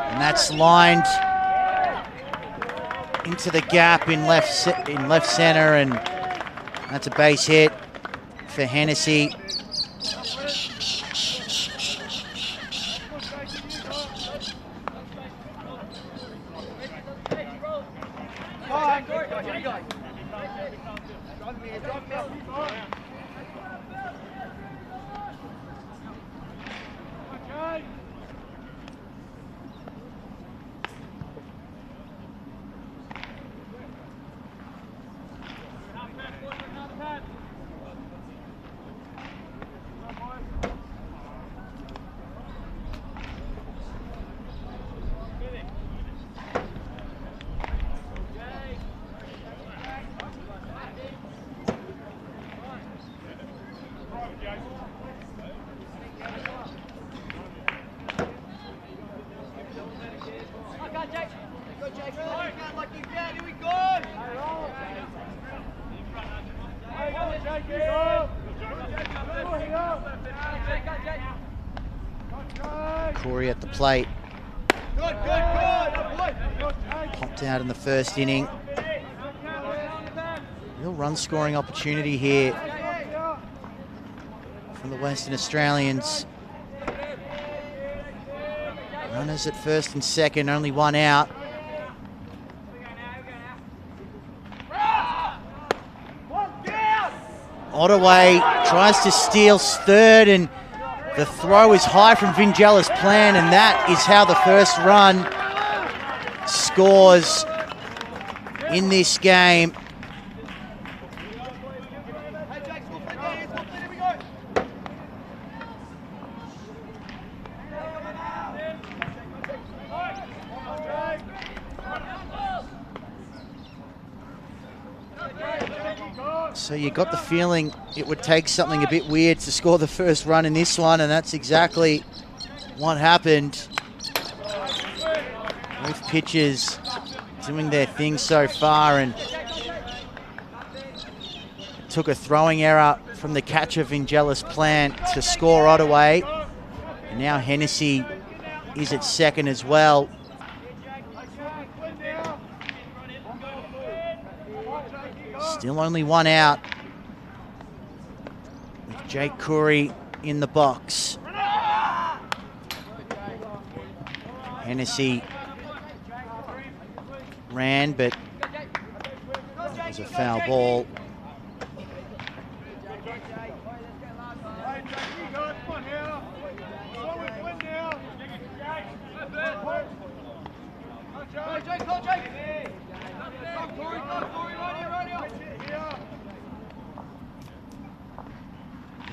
And that's lined into the gap in left center, and that's a base hit for Hennessy. Corey at the plate. Popped out in the first inning. Real run scoring opportunity here from the Western Australians. Runners at first and second, only one out. Ottaway tries to steal third, and the throw is high from Vingelis' plan, and that is how the first run scores in this game. So you got the feeling it would take something a bit weird to score the first run in this one, and that's exactly what happened. Both pitchers doing their thing so far, and took a throwing error from the catcher Vingelis' Plant to score Ottaway. And now Hennessy is at second as well. Still only one out, with Jake Curry in the box. Hennessy ran, but it was a foul ball.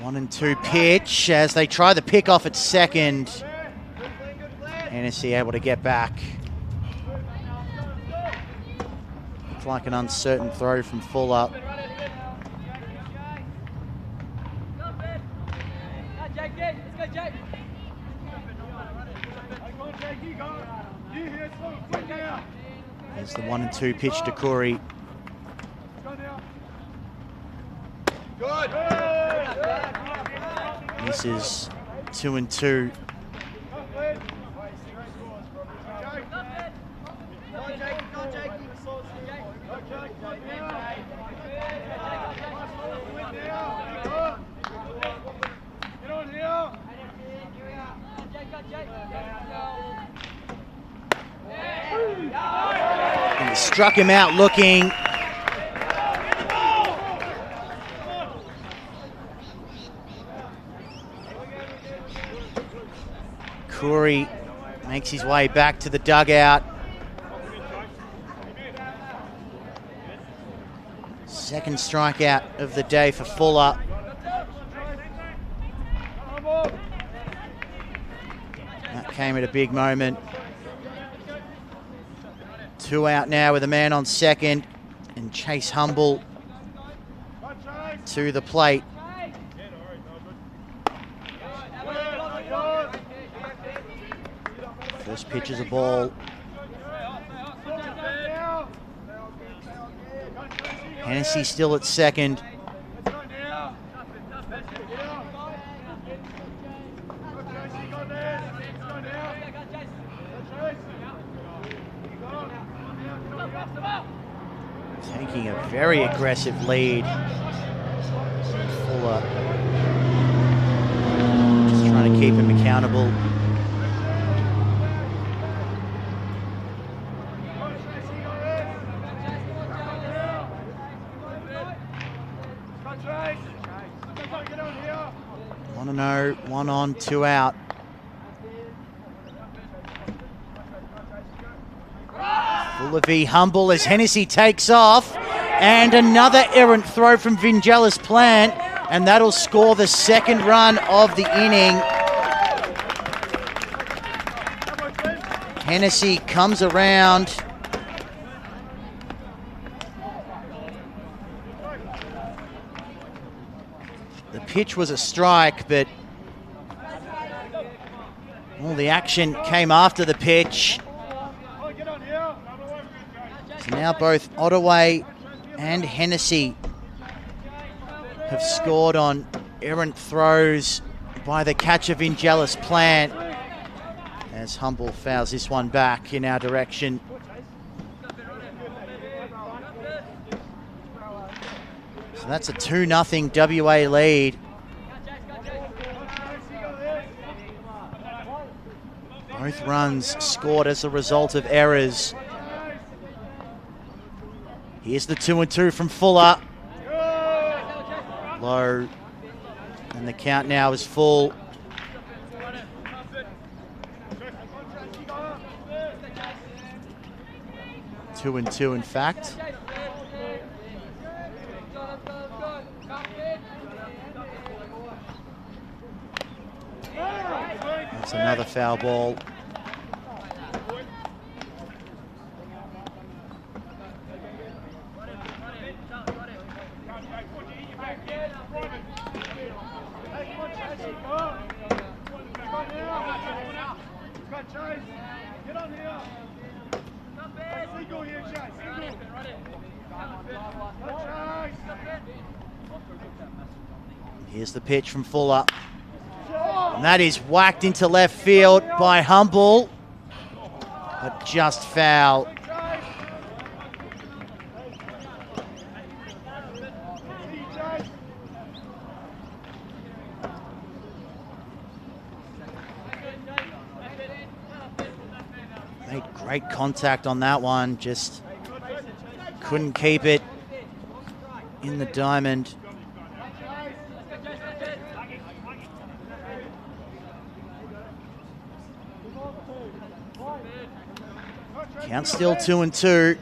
One and two pitch as they try the pick off at second. Hennessy able to get back. Looks like an uncertain throw from Fuller. There's the 1-2 pitch to Corey. This is 2-2. And he struck him out looking. Corey makes his way back to the dugout. Second strikeout of the day for Fuller. That came at a big moment. 2 out now with a man on second, and Chase Humble to the plate. First pitch is a ball. Hennessy still at second. Taking a very aggressive lead. Fuller just trying to keep him accountable. 1-0, 1 on, 2 out. Fuller v Humble as Hennessy takes off. And another errant throw from Vingelis Plant. And that'll score the second run of the inning. Hennessy comes around. The pitch was a strike, but all the action came after the pitch. So now both Ottaway and Hennessy have scored on errant throws by the catcher Vingelis Plant, as Humble fouls this one back in our direction. So that's a 2-0 WA lead. Both runs scored as a result of errors. Here's the 2-2 from Fuller. Low. And the count now is full. Two and two, in fact. That's another foul ball. Here's the pitch from Fuller. And that is whacked into left field by Humble, but just foul. Made great contact on that one, just couldn't keep it in the diamond. Count still 2-2.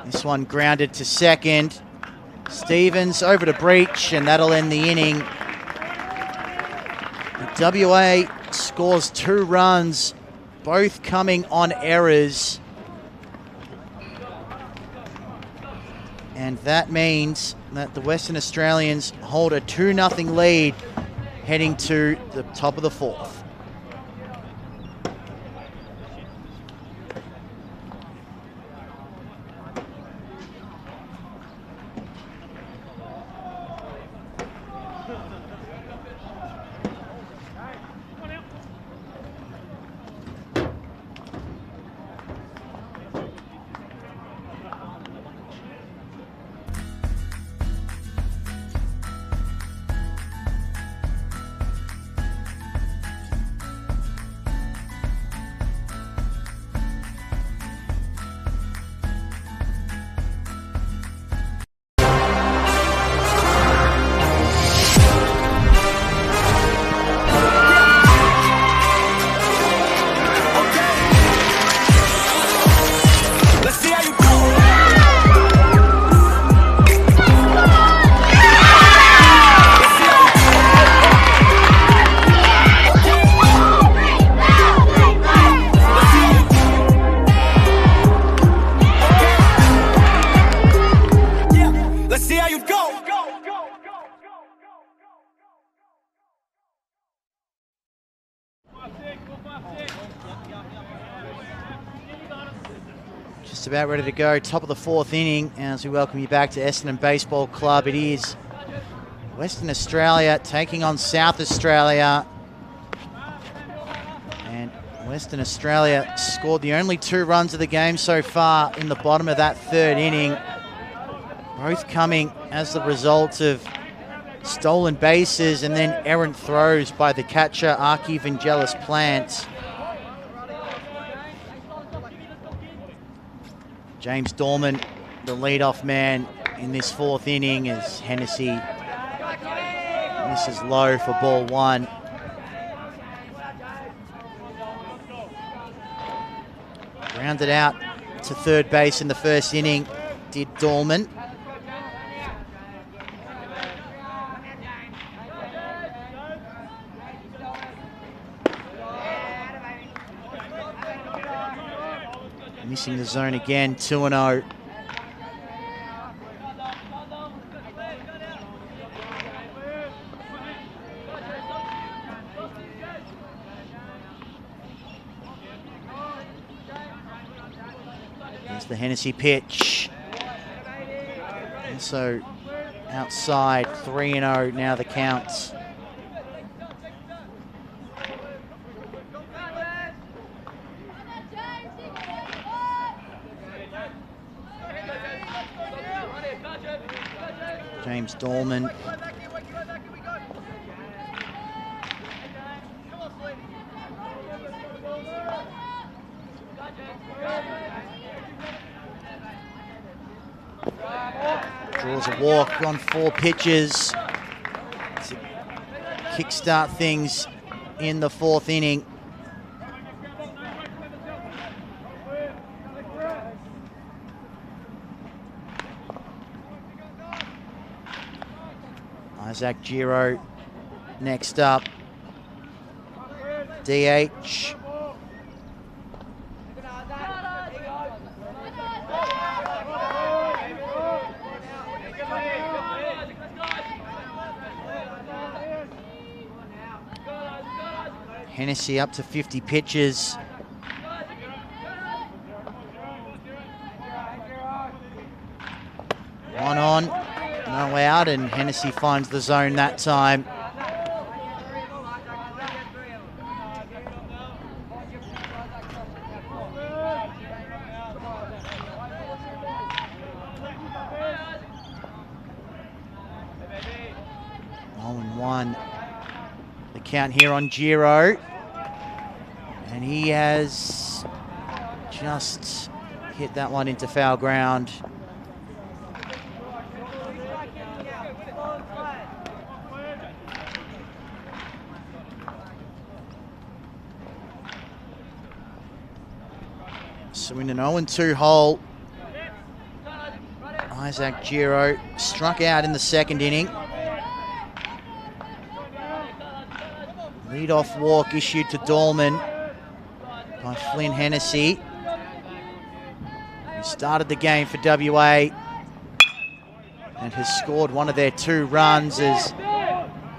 This one grounded to second. Stevens over to Breach, and that'll end the inning. The WA scores 2 runs, both coming on errors. And that means that the Western Australians hold a 2-0 lead heading to the top of the 4th. Just about ready to go, top of the 4th inning, as we welcome you back to Essendon Baseball Club. It is Western Australia taking on South Australia. And Western Australia scored the only 2 runs of the game so far in the bottom of that 3rd inning. Both coming as the result of stolen bases and then errant throws by the catcher, Archie Vingelis Plant. James Dorman, the leadoff man in this fourth inning, as Hennessy misses low for ball one. Grounded out to third base in the first inning, did Dorman. Missing the zone again, 2-0. There's the Hennessy pitch. Also outside, 3-0 now the count. James Dorman. Draws a walk on 4 pitches to kickstart things in the fourth inning. Isaac Giro next up. DH. Hennessy up to 50 pitches. One on, no out, and Hennessy finds the zone that time. One. The count here on Giro. And he has just hit that one into foul ground. So in an 0-2 hole, Isaac Giro struck out in the second inning. Lead-off walk issued to Dorman by Flynn Hennessy, who started the game for WA and has scored one of their 2 runs as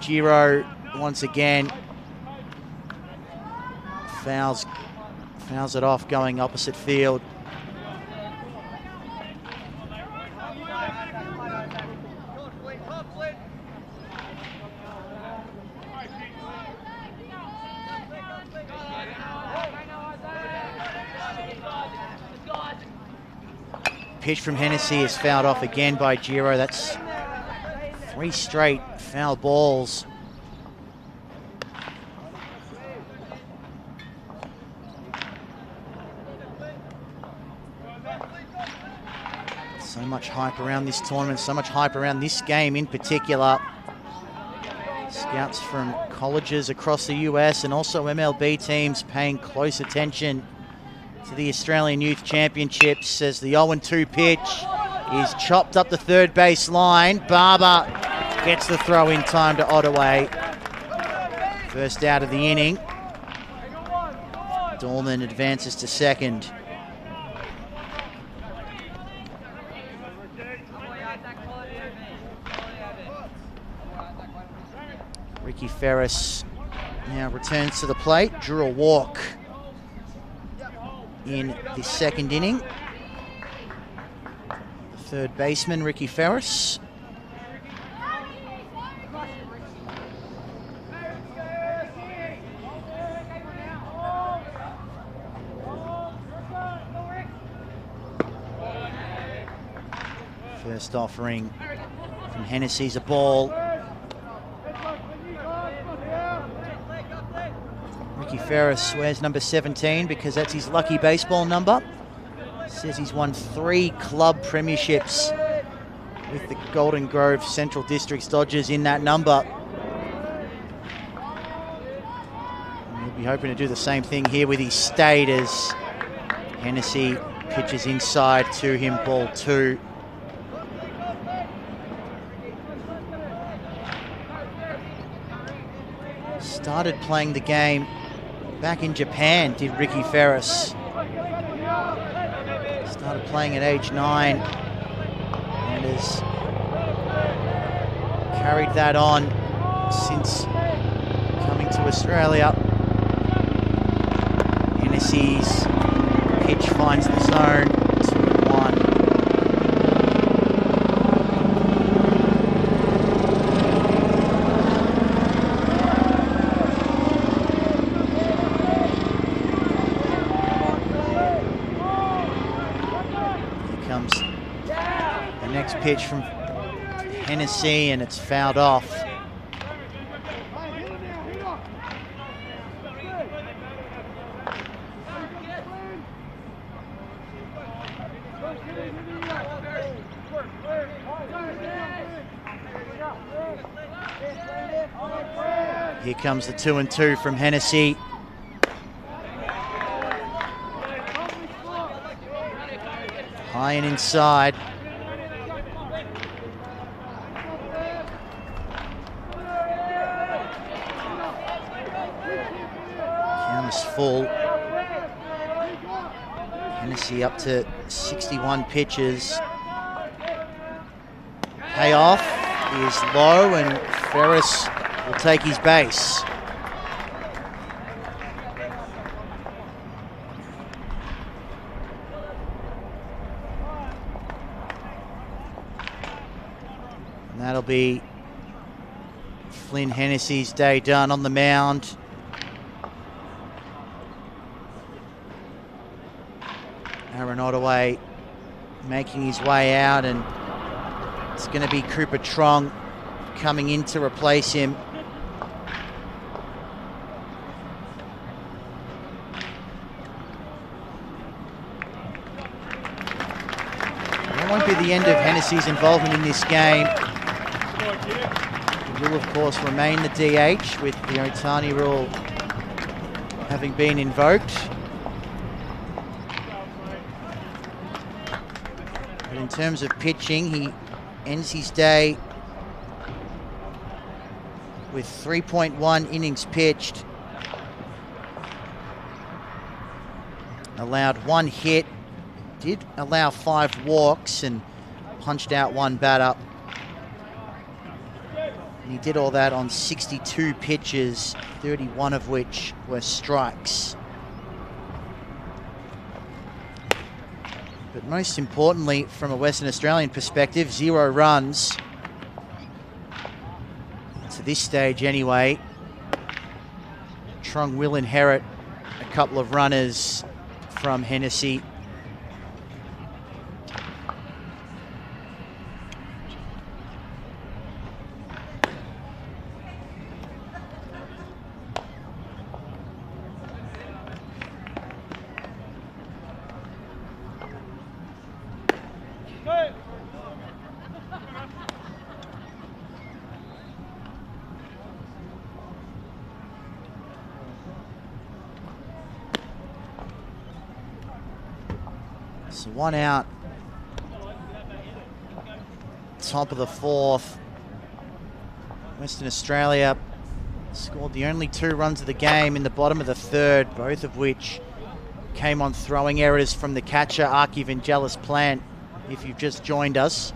Giro once again fouls it off going opposite field. Pitch from Hennessy is fouled off again by Giro. That's 3 straight foul balls. So much hype around this tournament, so much hype around this game in particular. Scouts from colleges across the US and also MLB teams paying close attention to the Australian Youth Championships as the 0-2 pitch is chopped up the third base line. Barber gets the throw in time to Ottaway. First out of the inning. Dorman advances to second. Ricky Ferris now returns to the plate, drew a walk in the second inning. The third baseman, Ricky Ferris. First offering from Hennessy's a ball. Ricky Ferris wears number 17 because that's his lucky baseball number. Says he's won 3 club premierships with the Golden Grove Central Districts Dodgers in that number. And he'll be hoping to do the same thing here with his state as Hennessy pitches inside to him, ball 2. Started playing the game back in Japan, did Ricky Ferris. Started playing at age 9 and has carried that on since coming to Australia. Hennessy's pitch finds the zone, 2-1. Pitch from Hennessy, and it's fouled off. Here comes the 2-2 from Hennessy. High and inside. Full. Hennessy up to 61 pitches. Payoff is low, and Ferris will take his base. And that'll be Flynn Hennessy's day done on the mound. Aaron Ottaway making his way out, and it's going to be Cooper Trong coming in to replace him. That won't be the end of Hennessy's involvement in this game. He will, of course, remain the DH with the Otani rule having been invoked. In terms of pitching, he ends his day with 3.1 innings pitched. Allowed 1 hit, did allow 5 walks and punched out 1 batter. And he did all that on 62 pitches, 31 of which were strikes. But most importantly, from a Western Australian perspective, 0 runs. To this stage anyway. Trong will inherit a couple of runners from Hennessy. So 1 out. Top of the 4th. Western Australia scored the only 2 runs of the game in the bottom of the 3rd, both of which came on throwing errors from the catcher, Archie Vangelis Plant, if you've just joined us.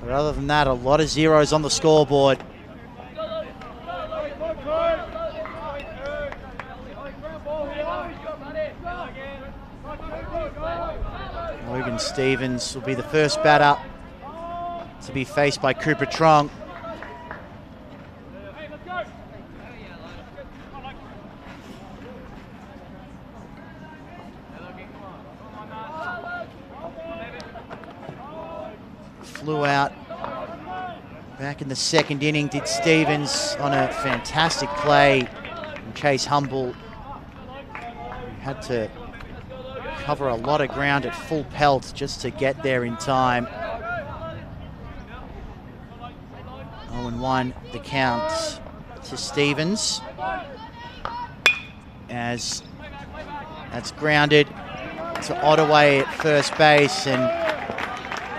But other than that, a lot of zeros on the scoreboard. Logan Stevens will be the first batter to be faced by Cooper Trong. Flew out back in the 2nd inning, did Stevens, on a fantastic play from Chase Humble, who had to cover a lot of ground at full pelt just to get there in time. 0-1 the count to Stevens, as that's grounded to Ottaway at first base, and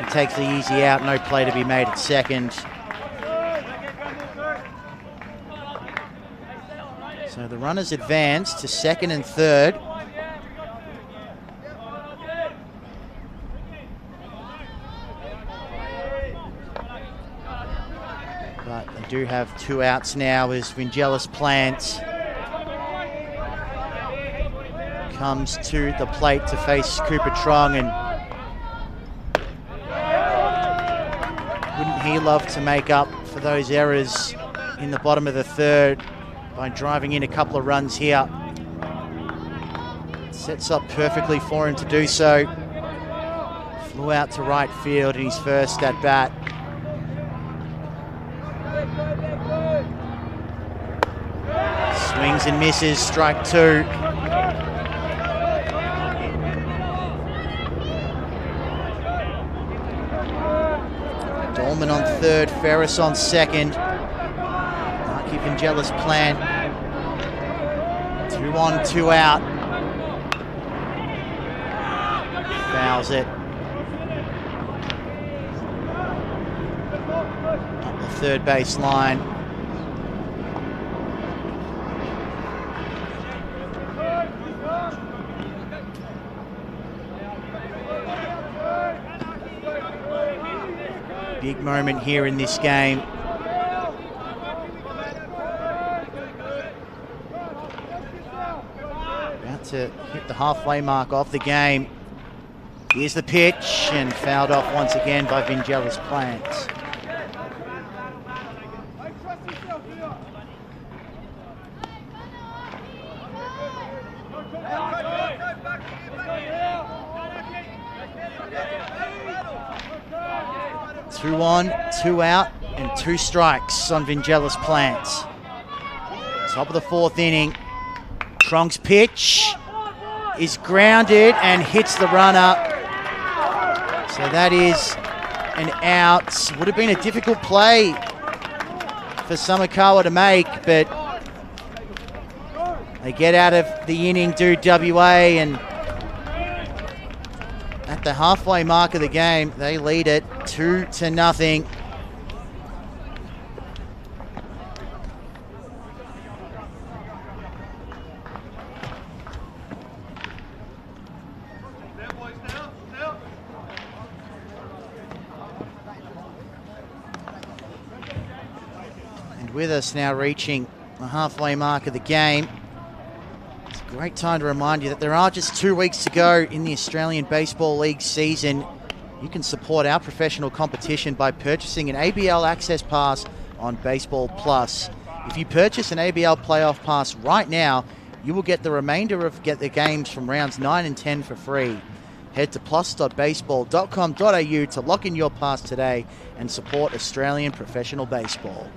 he takes the easy out. No play to be made at second. So the runners advance to second and third. But they do have 2 outs now as Vingelis Plant comes to the plate to face Cooper Trong, and wouldn't he love to make up for those errors in the bottom of the third by driving in a couple of runs here. Sets up perfectly for him to do so. Flew out to right field in his first at bat. Swings and misses, strike 2. Dolman on third, Ferris on second. Marky Vingelis Plant. 2 on, 2 out. Fouls it. Up the third base line. Big moment here in this game. About to hit the halfway mark of the game. Here's the pitch, and fouled off once again by Vingelis Plant. Two on, 2 out, and 2 strikes on Vingelis Plant. Top of the 4th inning. Trong's pitch is grounded and hits the runner. So that is an out. Would have been a difficult play for Samakawa to make, but they get out of the inning, do WA, and at the halfway mark of the game, they lead it 2-0. And with us now reaching the halfway mark of the game, it's a great time to remind you that there are just 2 weeks to go in the Australian Baseball League season. You can support our professional competition by purchasing an ABL Access Pass on Baseball Plus. If you purchase an ABL Playoff Pass right now, you will get the remainder of the games from rounds 9 and 10 for free. Head to plus.baseball.com.au to lock in your pass today and support Australian professional baseball.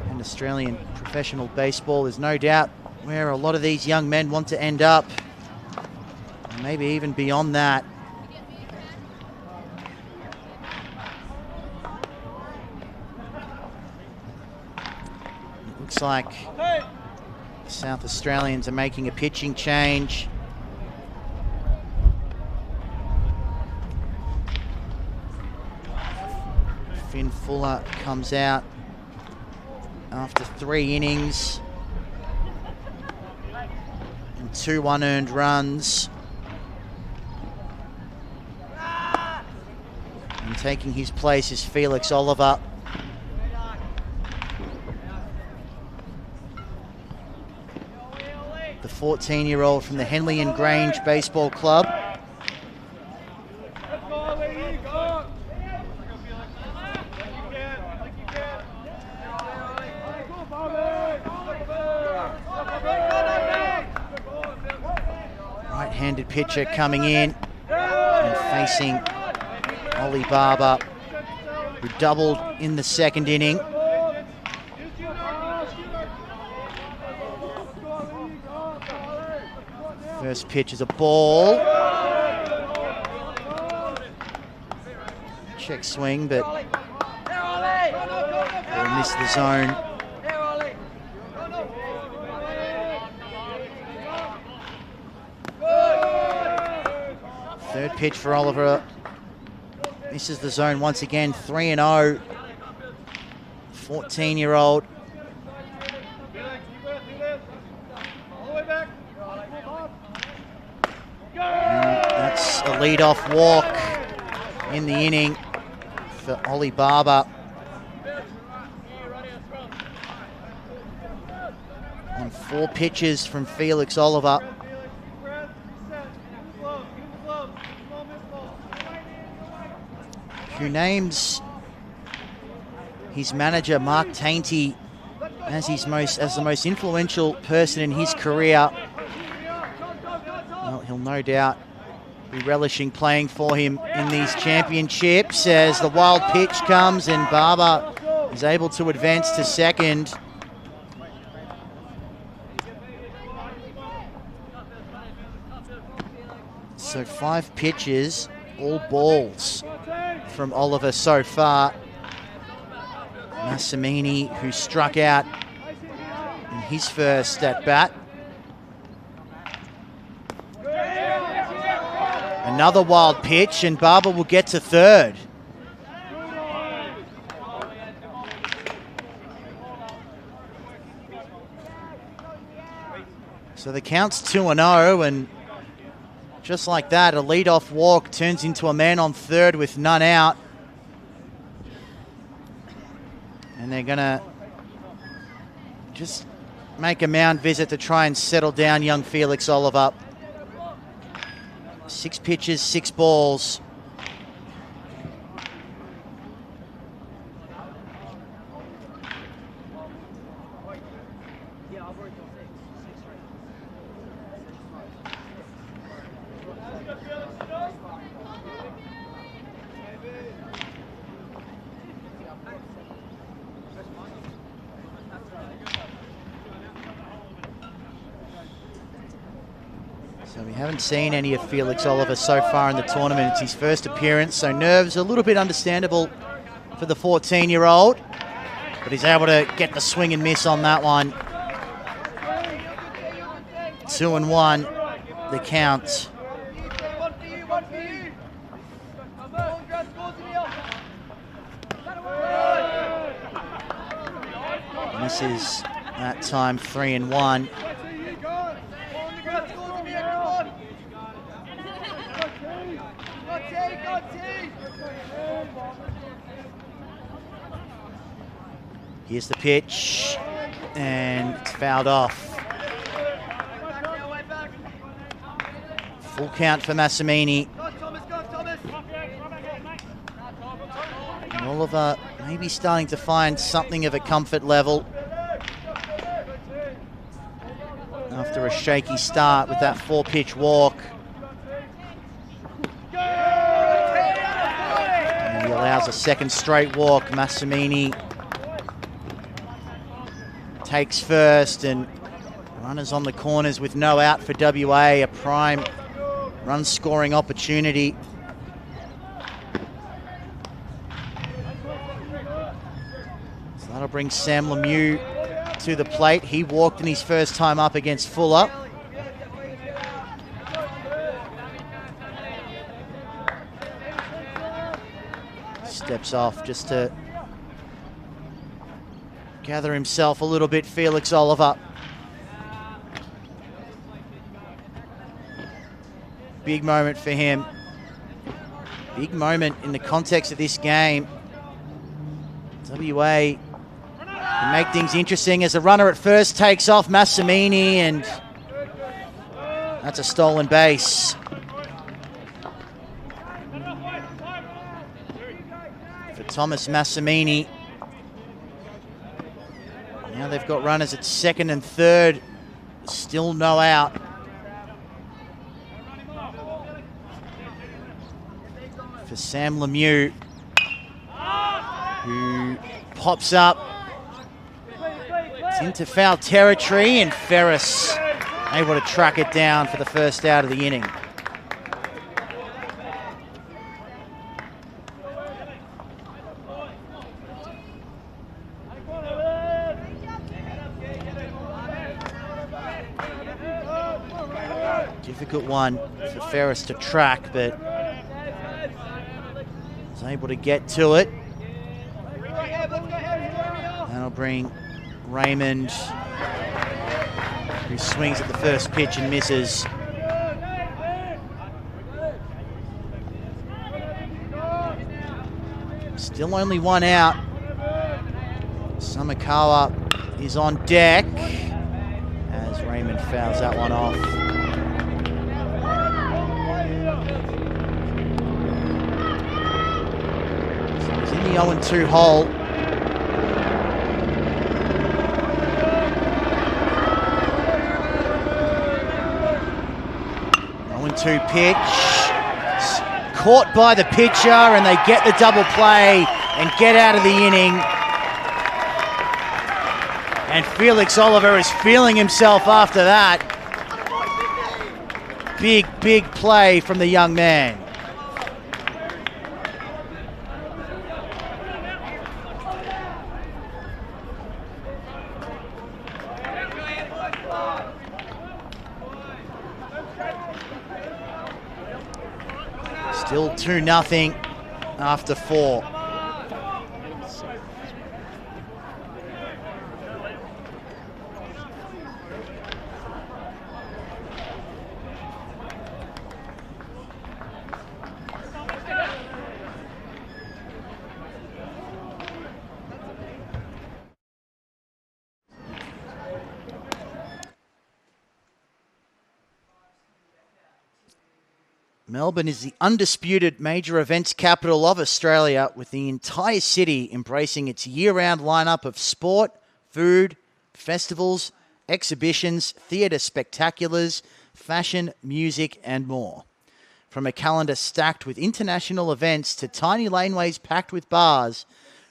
And Australian professional baseball is no doubt where a lot of these young men want to end up. Maybe even beyond that. It looks like the South Australians are making a pitching change. Finn Fuller comes out after 3 innings and 2 unearned runs. And taking his place is Felix Oliver. The 14-year-old from the Henley and Grange Baseball Club. Right-handed pitcher coming in and facing Ollie Barber, who doubled in the 2nd inning. First pitch is a ball. Check swing, but will miss the zone. Third pitch for Oliver. Misses the zone once again. 3-0. 14-year-old. That's a lead-off walk in the inning for Ollie Barber. On 4 pitches from Felix Oliver. Who names his manager Mark Tainty as the most influential person in his career. Well, he'll no doubt be relishing playing for him in these championships as the wild pitch comes and Barber is able to advance to second. So 5 pitches, all balls from Oliver so far. Massimini, who struck out in his first at bat. Another wild pitch, and Barber will get to third. So the count's 2-0, and just like that, a lead-off walk turns into a man on third with none out. And they're going to just make a mound visit to try and settle down young Felix Oliver. 6 pitches, 6 balls. So we haven't seen any of Felix Oliver so far in the tournament. It's his first appearance, so nerves a little bit understandable for the 14-year-old. But he's able to get the swing and miss on that one. 2-1, the count. Misses that time, 3-1. Here's the pitch, and it's fouled off. Full count for Massimini. And Oliver maybe starting to find something of a comfort level after a shaky start with that 4-pitch walk. And he allows a second straight walk. Massimini takes first, and runners on the corners with no out for WA, a prime run scoring opportunity. So that'll bring Sam Lemieux to the plate. He walked in his first time up against Fuller. Steps off just to gather himself a little bit, Felix Oliver. Big moment for him. Big moment in the context of this game. WA can make things interesting as the runner at first takes off Massimini, and that's a stolen base. For Thomas Massimini. Now they've got runners at second and third. Still no out. For Sam Lemieux, who pops up. It's into foul territory, and Ferris able to track it down for the first out of the inning. Difficult one for Ferris to track, but was able to get to it. That'll bring Raymond, who swings at the first pitch and misses. Still only one out. Samakawa is on deck as Raymond fouls that one off. So he's in the 0-2 hole. 0-2 pitch. Caught by the pitcher, and they get the double play and get out of the inning. And Felix Oliver is feeling himself after that. Big, big play from the young man. Still 2-0 after 4. Melbourne is the undisputed major events capital of Australia, with the entire city embracing its year-round lineup of sport, food, festivals, exhibitions, theatre spectaculars, fashion, music, and more. From a calendar stacked with international events to tiny laneways packed with bars,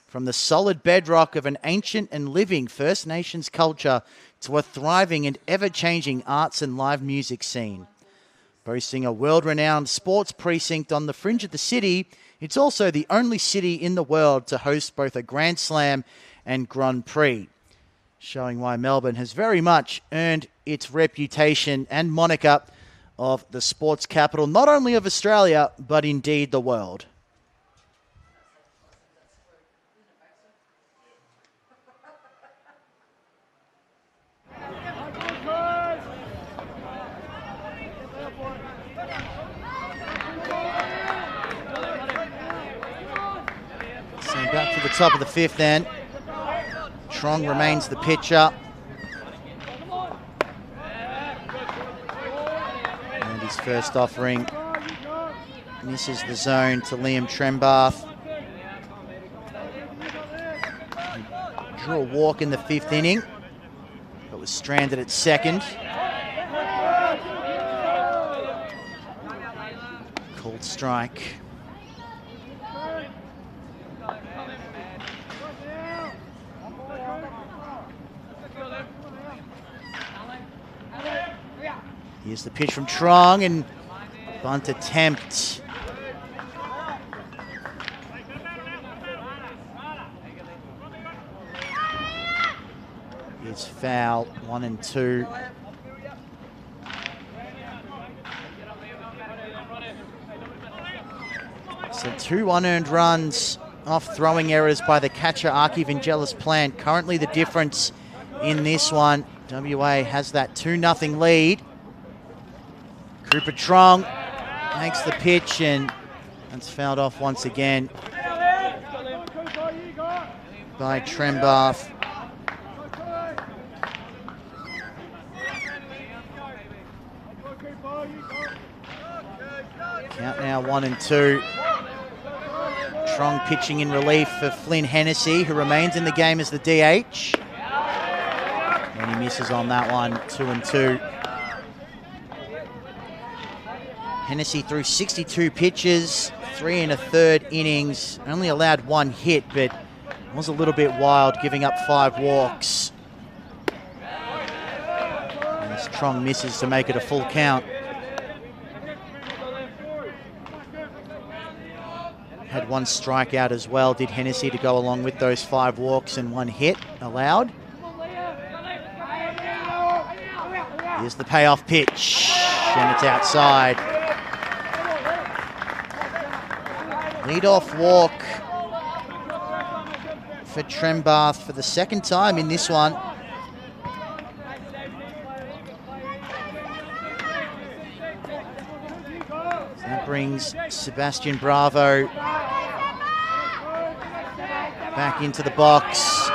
from the solid bedrock of an ancient and living First Nations culture to a thriving and ever-changing arts and live music scene. Boasting a world-renowned sports precinct on the fringe of the city, it's also the only city in the world to host both a Grand Slam and Grand Prix, showing why Melbourne has very much earned its reputation and moniker of the sports capital, not only of Australia, but indeed the world. Back to the top of the 5th then. Trong remains the pitcher. And his first offering misses the zone to Liam Trembath. He drew a walk in the 5th inning, but was stranded at second. Called strike. Here's the pitch from Trong, and bunt attempt. It's foul, 1-2. So 2 unearned runs off throwing errors by the catcher, Archie Vangelis Plant. Currently the difference in this one. WA has that 2-0 lead. Cooper Trong makes the pitch, and that's fouled off once again by Trembath. Count now 1-2. Trong pitching in relief for Flynn Hennessy, who remains in the game as the DH. And he misses on that one, 2-2. Hennessy threw 62 pitches, 3 1/3 innings, only allowed 1 hit, but was a little bit wild, giving up 5 walks. And Trong misses to make it a full count. Had one strikeout as well, did Hennessy, to go along with those 5 walks and 1 hit allowed. Here's the payoff pitch, and it's outside. Lead-off walk for Trembath for the second time in this one. So that brings Sebastian Bravo back into the box.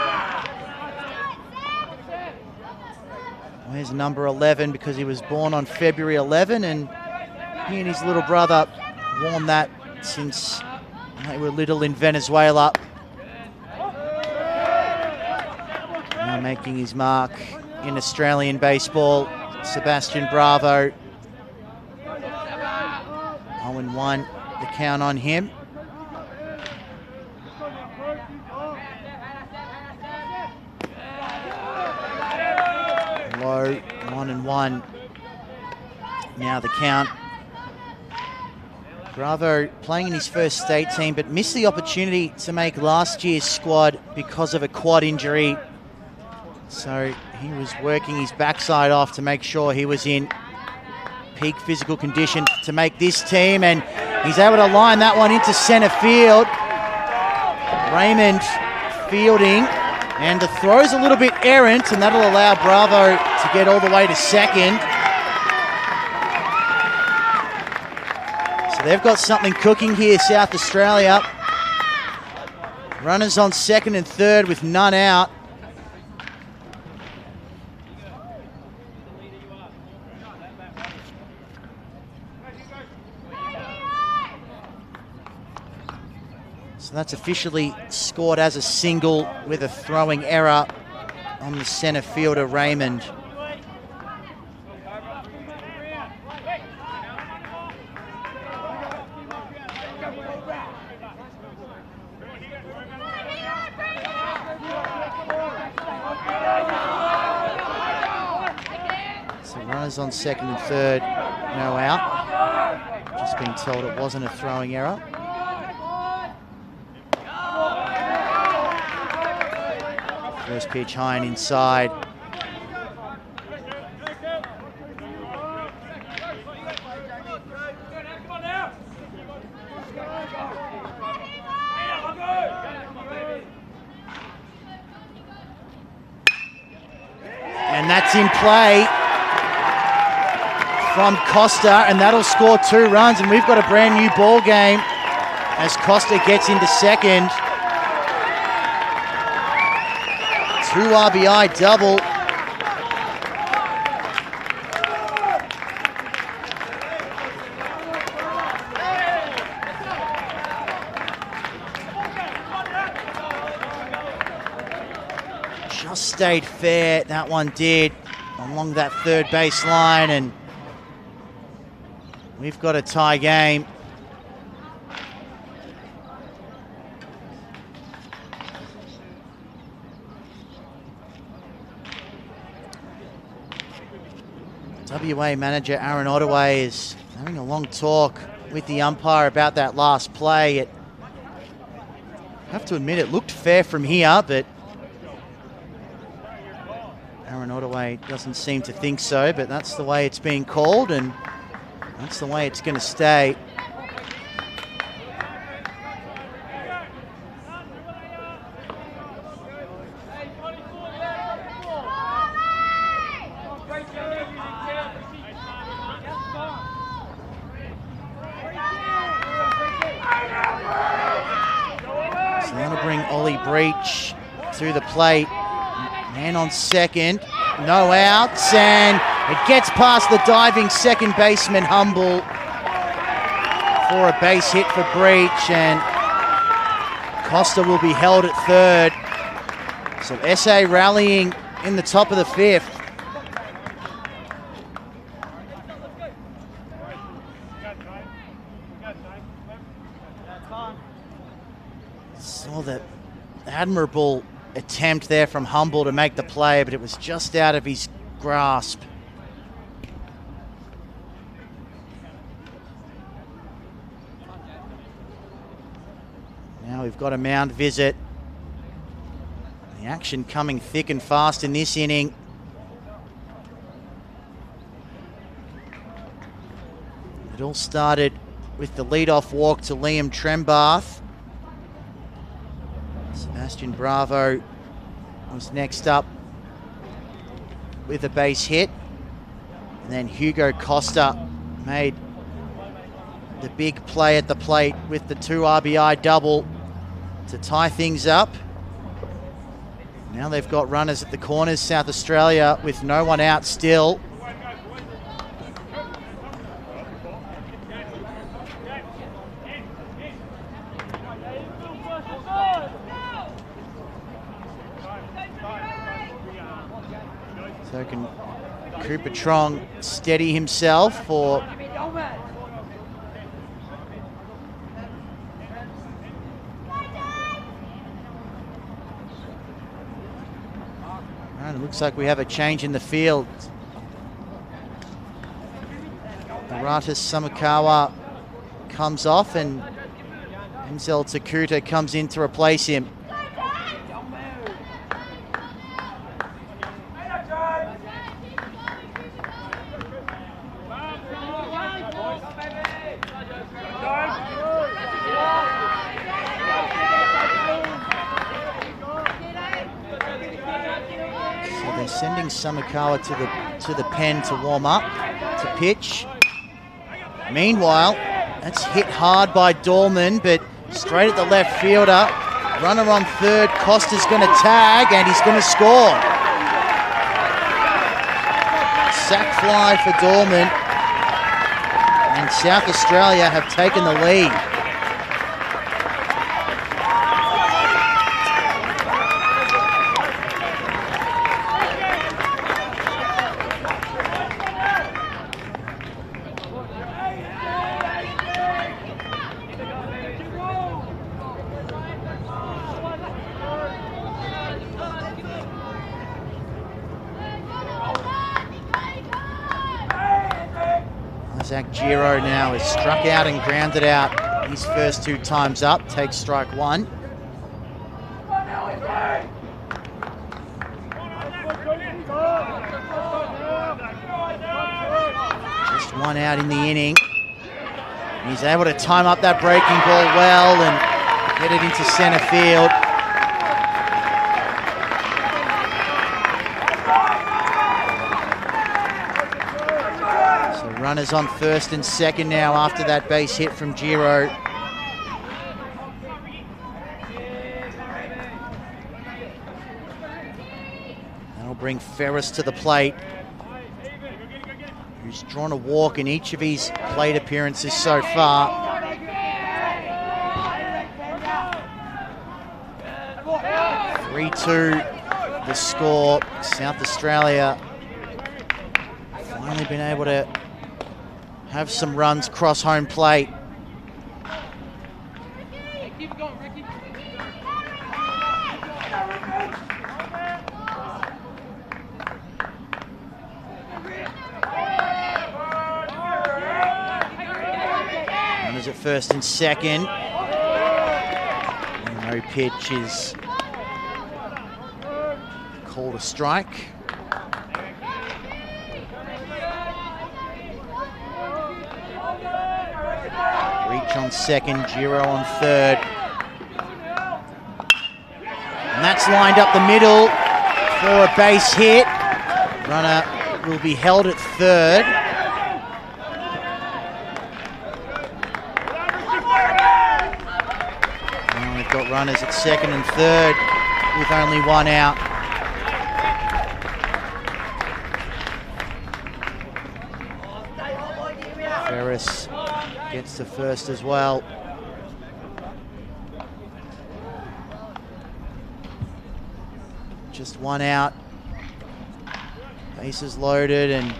Where's number 11, because he was born on February 11, and he and his little brother worn that since they were little in Venezuela. Now making his mark in Australian baseball, Sebastian Bravo. 0-1, the count on him. Low, 1-1. Now the count. Bravo playing in his first state team, but missed the opportunity to make last year's squad because of a quad injury. So he was working his backside off to make sure he was in peak physical condition to make this team, and he's able to line that one into center field. Raymond fielding, and the throw's a little bit errant, and that'll allow Bravo to get all the way to second. So they've got something cooking here, South Australia. Runners on second and third with none out. So that's officially scored as a single with a throwing error on the center fielder, Raymond. So runners on second and third, no out. Just being told it wasn't a throwing error. First pitch high and inside. And that's in play from Costa, and that'll score 2 runs, and we've got a brand new ball game as Costa gets into second. 2 RBI double. Just stayed fair, that one did, along that third base line, and we've got a tie game. WA manager Aaron Ottaway is having a long talk with the umpire about that last play. I have to admit, it looked fair from here, but Aaron Ottaway doesn't seem to think so, but that's the way it's being called, and that's the way it's going to stay. Breach through the plate, man on second, no outs, and it gets past the diving second baseman Humble for a base hit for Breach, and Costa will be held at third. So SA rallying in the top of the 5th. Saw that admirable attempt there from Humble to make the play, but it was just out of his grasp. Now we've got a mound visit. The action coming thick and fast in this inning. It all started with the lead-off walk to Liam Trembath. Sebastian Bravo was next up with a base hit. And then Hugo Costa made the big play at the plate with the 2 RBI double to tie things up. Now they've got runners at the corners, South Australia, with no one out still. So can Cooper Trong steady himself for and it looks like we have a change in the field. Aratus Samakawa comes off and Enzel Takuta comes in to replace him. Sending Samakawa to the pen to warm up, to pitch. Meanwhile, that's hit hard by Dorman, but straight at the left fielder. Runner on third, Costa's going to tag, and he's going to score. Sack fly for Dorman, and South Australia have taken the lead. Zach Giro now is struck out and grounded out his first 2 times up, takes strike 1. Just 1 out in the inning. He's able to time up that breaking ball well and get it into center field. Runners on first and second now after that base hit from Giro. That'll bring Ferris to the plate, who's drawn a walk in each of his plate appearances so far. (3-2) the score. South Australia finally been able to have some runs cross home plate. Runners at first and second. And no pitch is called a strike. Reach on second, Giro on third. And that's lined up the middle for a base hit. Runner will be held at third. And we've got runners at second and third with only 1 out. Ferris gets to first as well. Just 1 out. Bases loaded and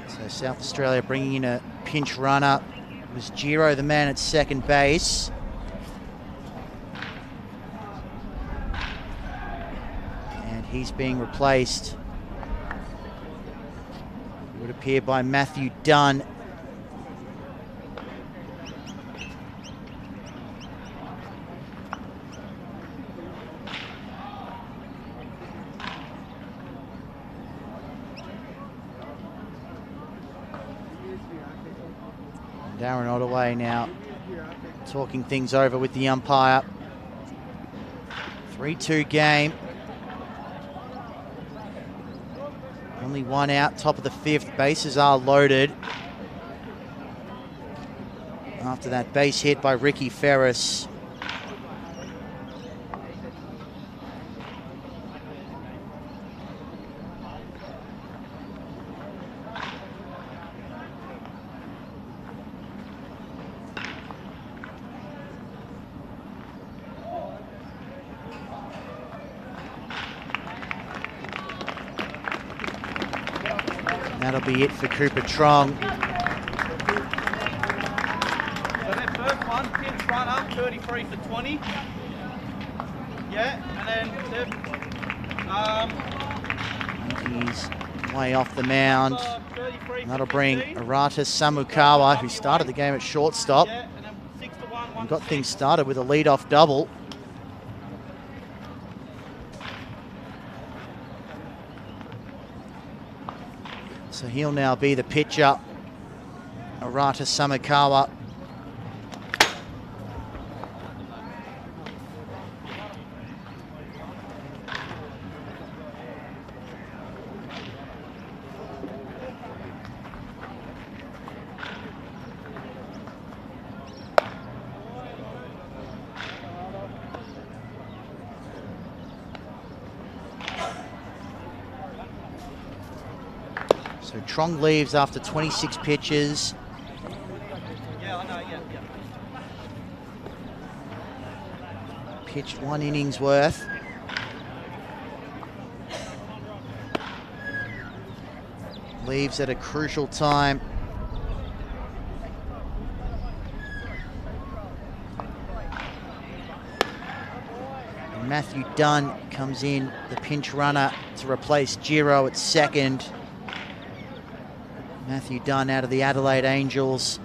So South Australia bringing in a pinch runner. It was Giro, the man at second base. And he's being replaced, it would appear, by Matthew Dunn. Darren Ottaway now talking things over with the umpire. 3-2 game. Only one out, top of the fifth. Bases are loaded. After that base hit by Ricky Ferris. That'll be it for Cooper Trong. So that first one, pinch run up, 33 for 20. Yeah, and then He's way off the mound. That'll bring Arata Samukawa, who started the game at shortstop, and got things started with a lead-off double. So he'll now be the pitcher, Arata Samukawa. So Trong leaves after 26 pitches. yeah, I know, yeah. Pitched 1 innings worth. Leaves at a crucial time. And Matthew Dunn comes in, the pinch runner, to replace Giro at second. Matthew Dunn out of the Adelaide Angels.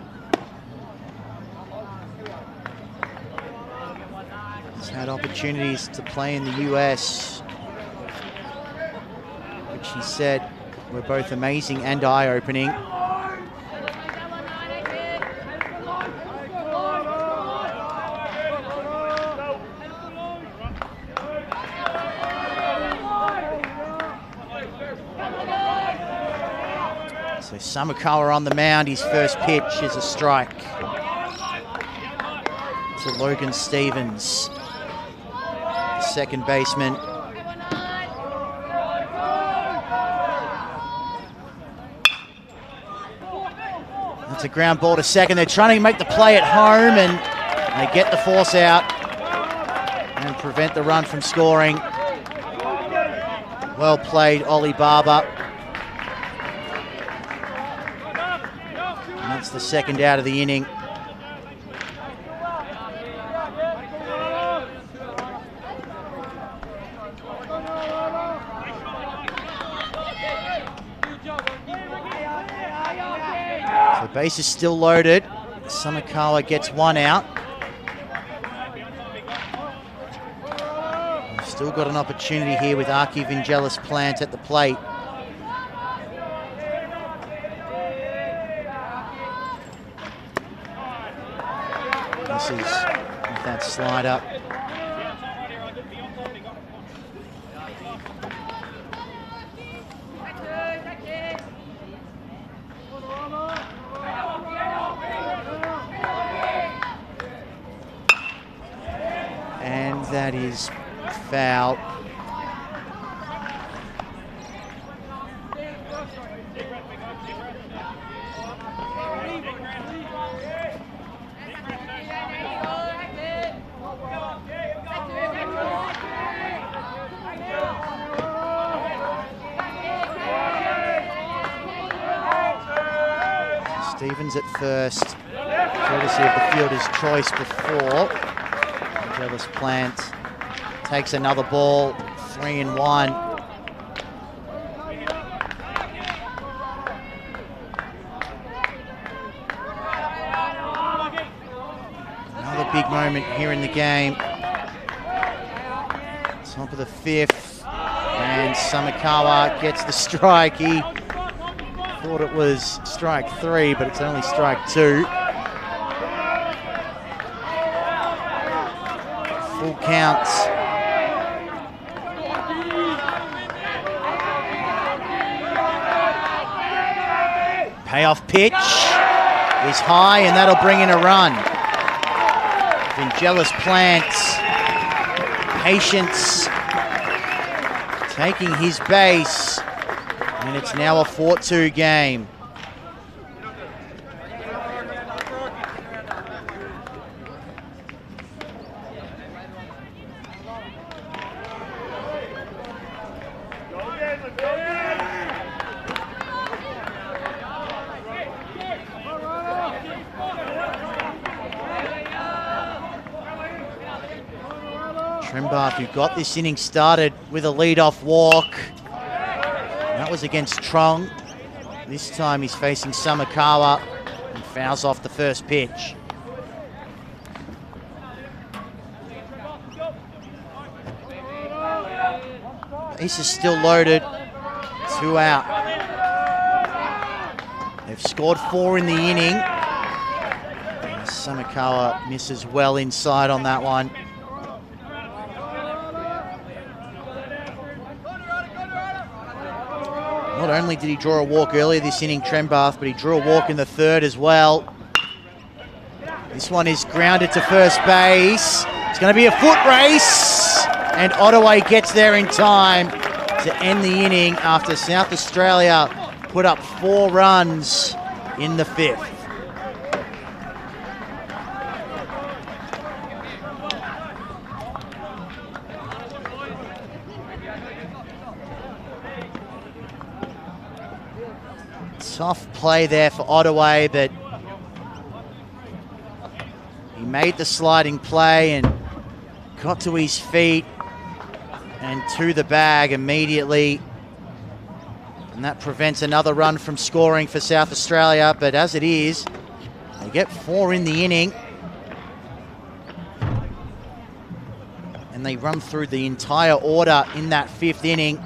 He's had opportunities to play in the US, which he said were both amazing and eye-opening. So Samukawa on the mound, his first pitch is a strike to Logan Stevens, second baseman. That's a ground ball to second. They're trying to make the play at home, and they get the force out and prevent the run from scoring. Well played, Ollie Barber. And that's the second out of the inning. So base is still loaded. Samukawa gets one out. We've still got an opportunity here with Archie Vangelis Plant at the plate. This is with that slider. And that is foul. Stevens at first, courtesy of the fielder's choice before. Jealous Plant takes another ball, 3-1. Another big moment here in the game. Top of the fifth, and Samakawa gets the strike. He thought it was strike 3, but it's only strike 2. Full counts. Payoff pitch is high, and that'll bring in a run. Jealous Plants, patience, taking his base, and it's now a 4-2 game. Trembath, who got this inning started with a lead-off walk. That was against Trong. This time he's facing Samakawa and fouls off the first pitch. Base is still loaded. 2 out. They've scored 4 in the inning. Samakawa misses well inside on that one. Not only did he draw a walk earlier this inning, Trembath, but he drew a walk in the third as well. This one is grounded to first base. It's going to be a foot race, and Ottaway gets there in time to end the inning after South Australia put up 4 runs in the 5th. Tough play there for Ottaway, but he made the sliding play and got to his feet and to the bag immediately. And that prevents another run from scoring for South Australia, but as it is, they get 4 in the inning. And they run through the entire order in that 5th inning.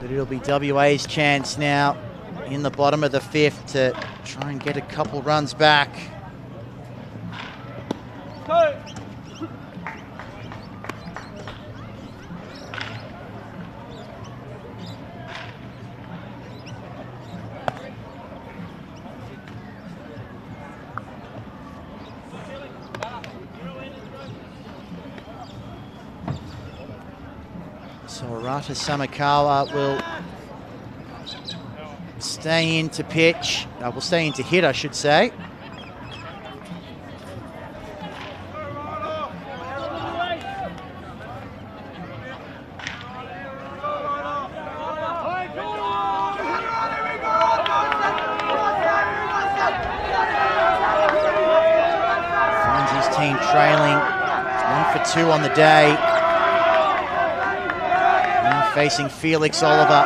But it'll be WA's chance now in the bottom of the 5th to try and get a couple runs back. So Arata Samakawa will stay in to pitch. Will stay in to hit, I should say. Finds his team trailing. It's 1 for 2 on the day. Facing Felix Oliver.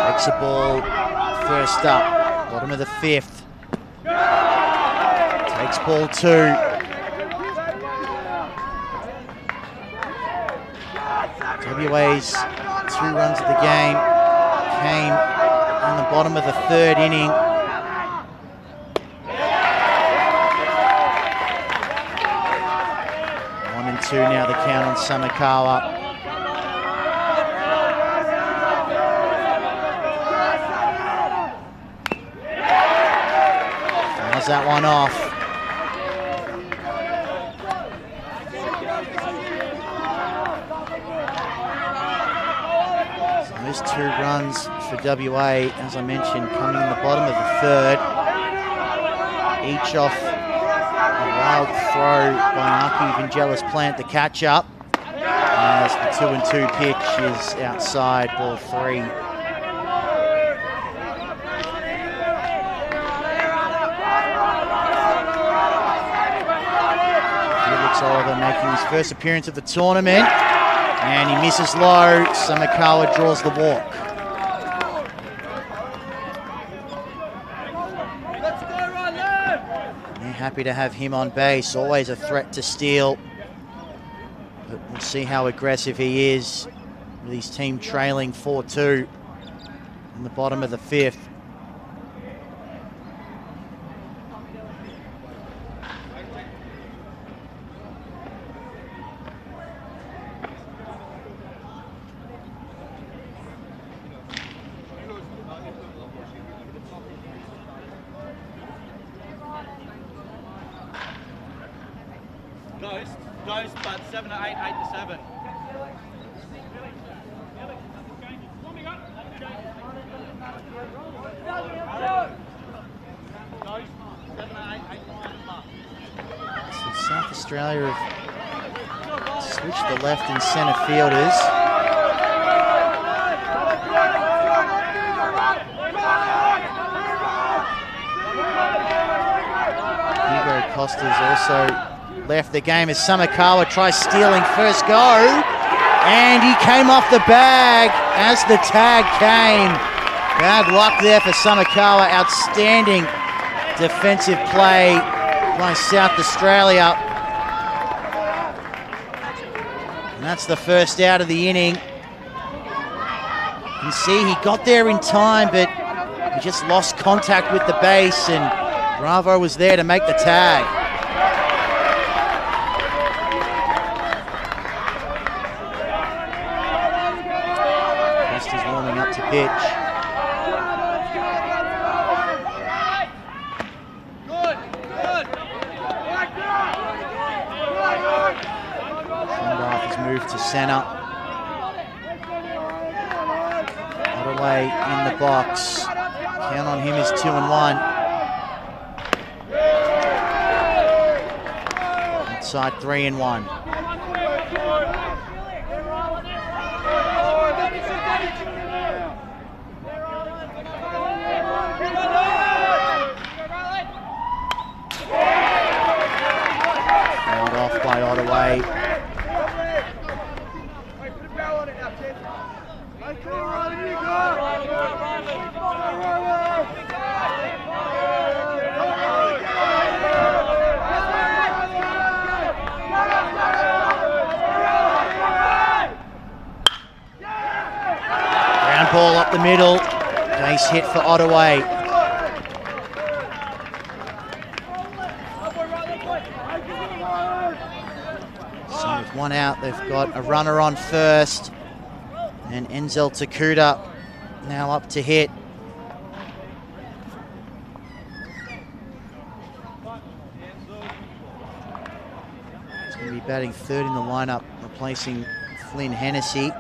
Takes a ball first up, bottom of the 5th. Takes ball 2. WA's 2 runs of the game came in the bottom of the 3rd inning. One and 2 now, the count on Samakawa. Fouls that one off. Those 2 runs for WA, as I mentioned, coming in the bottom of the 3rd. each off a wild throw by Aki Vangelis Plant, the catch-up, as the 2-2 pitch is outside, ball 3. Felix Oliver making his first appearance of the tournament, and he misses low. Samakawa draws the walk. They're happy to have him on base, always a threat to steal. But we'll see how aggressive he is with his team trailing 4-2 in the bottom of the 5th. Ghost, but 7 to 8, 8 to 7. So South Australia have switched the left and centre fielders. Hugo Costa's also left the game as Samakawa tries stealing first go, and he came off the bag as the tag came. Bad luck there for Samakawa. Outstanding defensive play by South Australia. And that's the first out of the inning. You can see he got there in time, but he just lost contact with the base, and Bravo was there to make the tag. Pitch. Sundar has moved to centre. Ottaway in the box. Count on him is 2-1. Outside 3-1. By Ottaway. Ground ball up the middle. Base hit for Ottaway. So with one out, they've got a runner on first, and Enzel Takuda now up to hit. He's going to be batting third in the lineup, replacing Flynn Hennessy.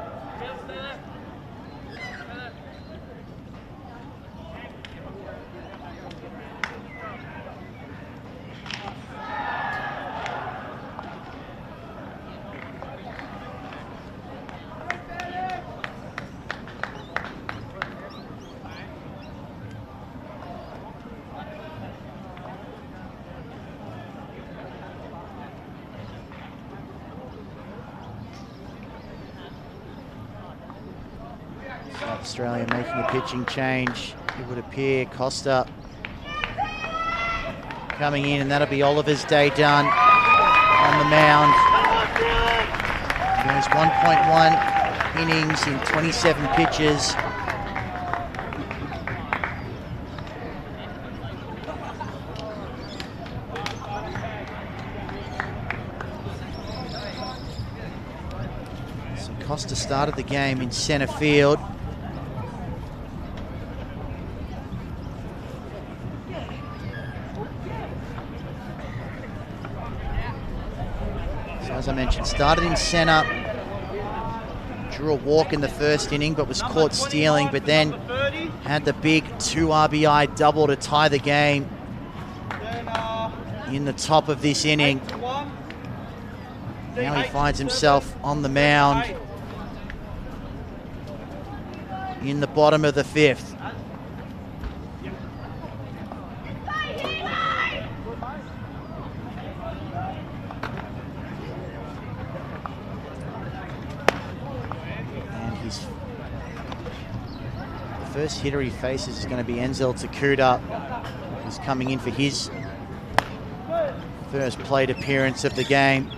South Australia making a pitching change, it would appear. Costa coming in, and that'll be Oliver's day done on the mound. He goes 1.1 innings in 27 pitches. So Costa started the game in centre field. As I mentioned, started in centre, drew a walk in the first inning, but was caught stealing, but then had the big 2 RBI double to tie the game. in the top of this inning. Now he finds himself on the mound in the bottom of the 5th. And the first hitter he faces is going to be Enzel Takuda, who's coming in for his first plate appearance of the game.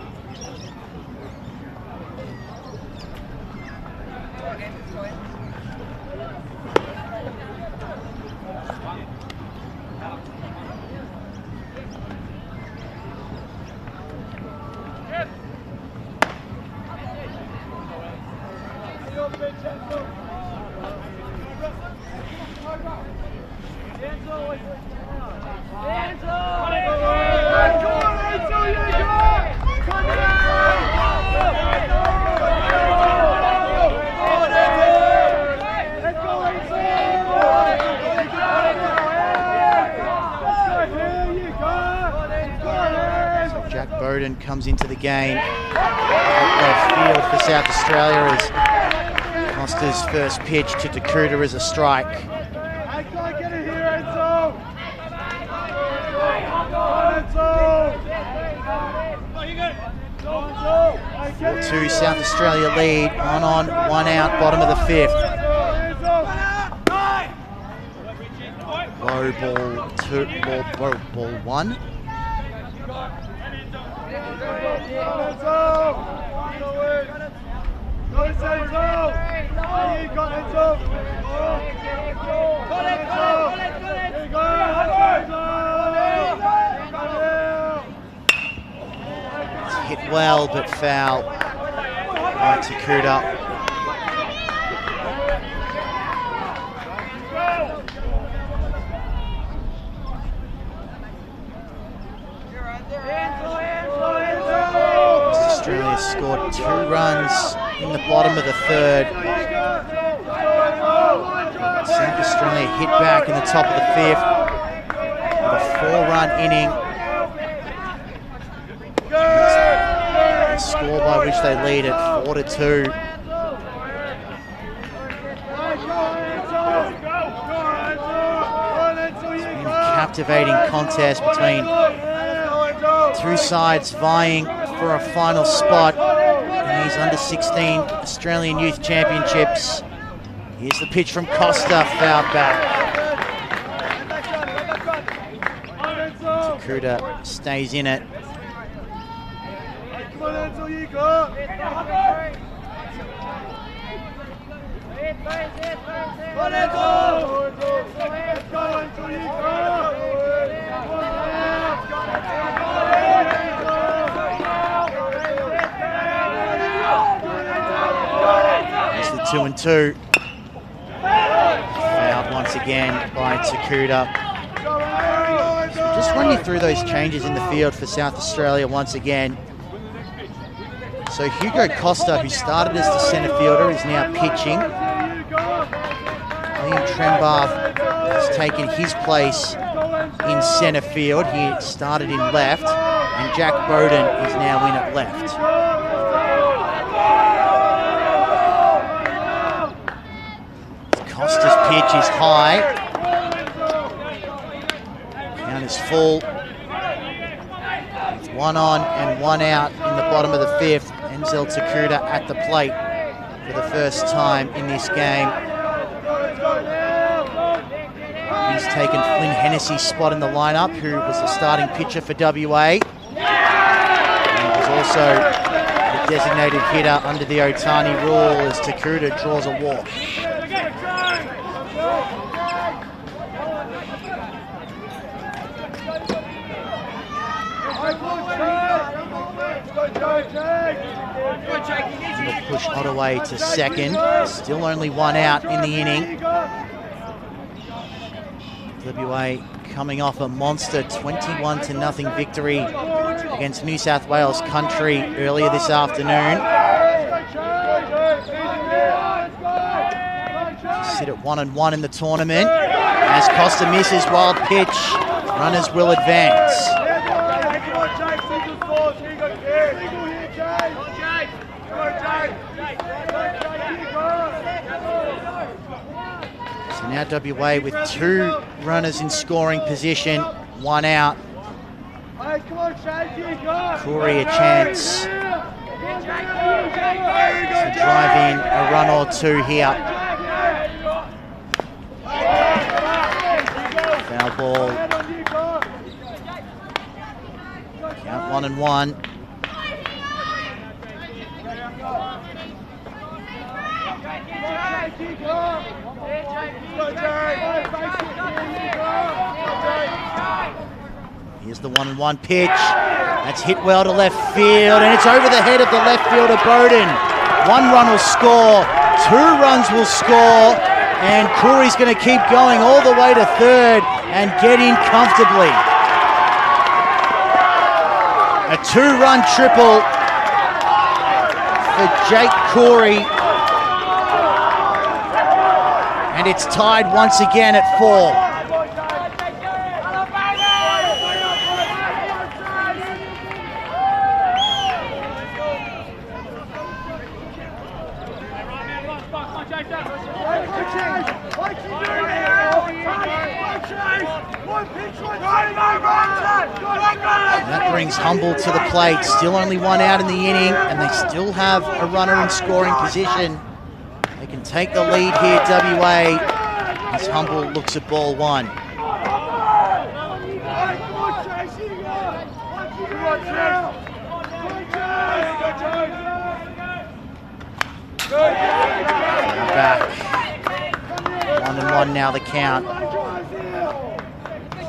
Comes into the game left field for South Australia as Costa's first pitch to Takuda is a strike. Two South Australia lead, one on, one out, bottom of the 5th. Low ball 1. It's hit well, but foul by Takuda. Australia scored 2 runs in the bottom of the 3rd. South Australia hit back in the top of the 5th with a 4-run inning. The score by which they lead at 4-2. It's been a captivating contest between 2 sides vying for a final spot in these under-16 Australian Youth Championships. Here's the pitch from Costa, fouled back. Takuda stays in it. There's the 2-2. Fouled once again by Takuda. Just run you through those changes in the field for South Australia once again. So Hugo Costa, who started as the centre fielder, is now pitching. Liam Trembath has taken his place in centre field. He started in left, and Jack Bowden is now in at left. Costa's pitch is high. Count is full. It's 1 on and 1 out in the bottom of the 5th. Enzel Takuda at the plate for the first time in this game. He's taken Flynn Hennessy's spot in the lineup, who was the starting pitcher for WA. And was also the designated hitter under the Otani rule as Takuda draws a walk. He'll push Ottaway to second. Still only 1 out in the inning. WA coming off a monster 21-0 victory against New South Wales Country earlier this afternoon. Sit at 1-1 in the tournament. As Costa misses, wild pitch. Runners will advance. Now WA with 2 runners in scoring position, 1 out. Corey a chance to drive in a run or 2 here. Foul ball. Count 1 and 1. Here's the 1-1 pitch. That's hit well to left field, and it's over the head of the left fielder, Bowden. 1 run will score, 2 runs will score, and Corey's going to keep going all the way to third and get in comfortably. A 2-run triple for Jake Corey. And it's tied once again at 4. That brings Humble to the plate. Still only 1 out in the inning, and they still have a runner in scoring position. They can take the lead here, WA, as Humble looks at ball 1. Back. 1 and 1 now the count.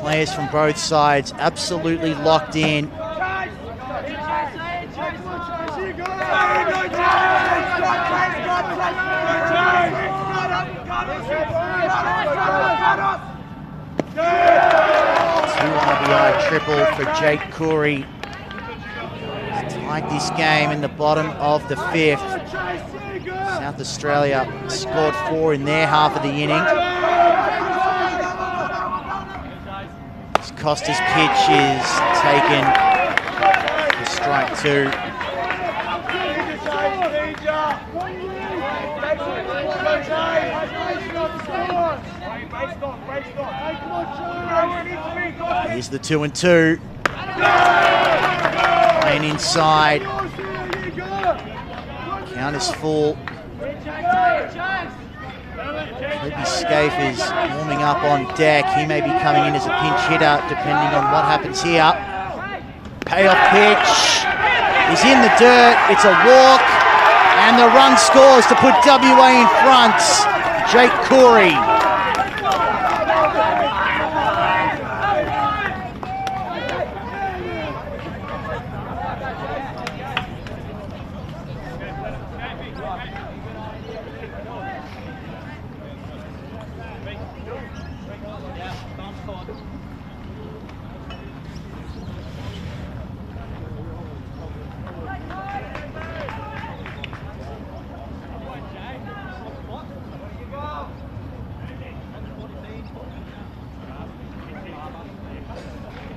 Players from both sides absolutely locked in. Two RBI triple for Jake Corey. He's tied this game in the bottom of the 5th. South Australia scored 4 in their half of the inning. Costa's pitch is taken for strike 2. Here's the 2-2. Playing inside. Count is full. Maybe Scaife is warming up on deck. He may be coming in as a pinch hitter, depending on what happens here. Payoff pitch is in the dirt. It's a walk, and the run scores to put WA in front. Jake Corey.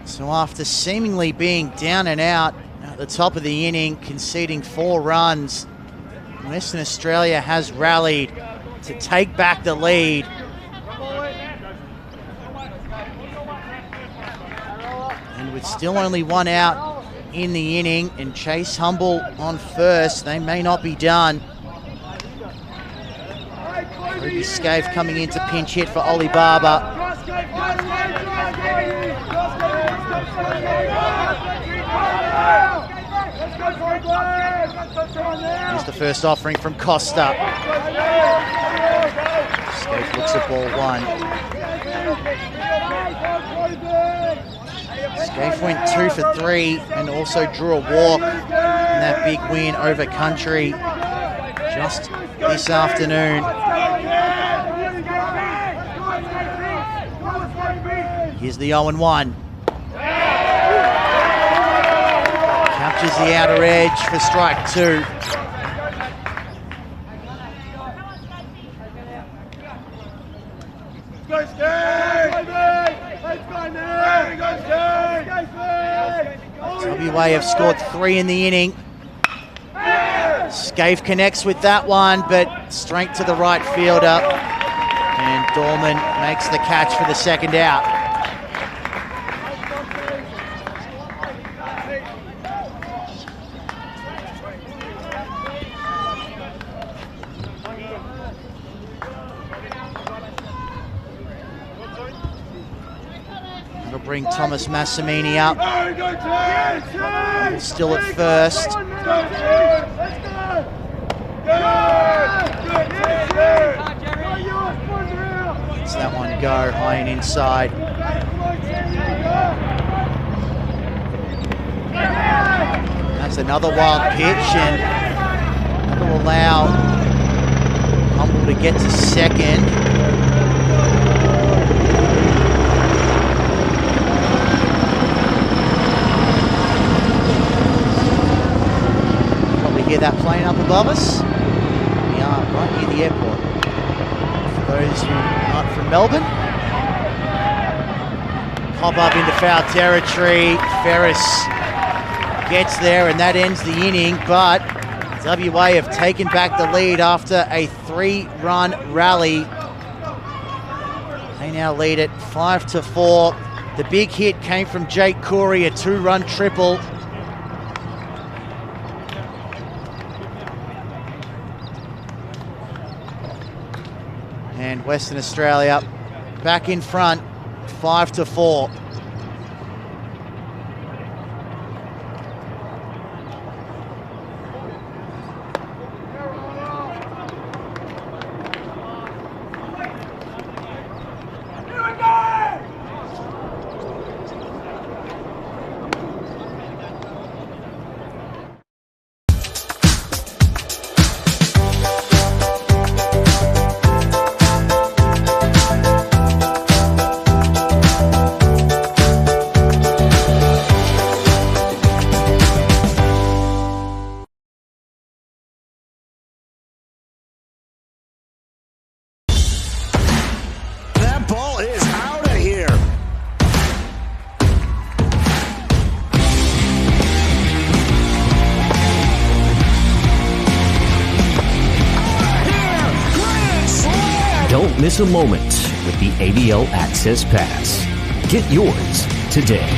So after seemingly being down and out at the top of the inning, conceding 4 runs, Western Australia has rallied to take back the lead. And with still only 1 out in the inning and Chase Humble on first, they may not be done. Ruby Scaife coming in to pinch hit for Ollie Barber. Here's the first offering from Costa. Scaife looks at ball 1. Scaife went 2 for 3 and also drew a walk in that big win over Country just this afternoon. Here's the 0-1. Captures the outer edge for strike 2. WA have scored 3 in the inning. Scaife connects with that one, but straight to the right fielder. And Dorman makes the catch for the second out. That'll bring Thomas Massimini up. Still at first. Lets that one go high and inside. That's another wild pitch, and that'll allow Humble to get to second. Probably hear that plane up above us. We are right near the airport. For those who aren't from Melbourne, pop up into foul territory. Ferris gets there, and that ends the inning, but WA have taken back the lead after a 3-run rally. They now lead it 5-4. The big hit came from Jake Corey, a 2-run triple. And Western Australia back in front, 5-4. Don't miss a moment with the ABL Access Pass. Get yours today.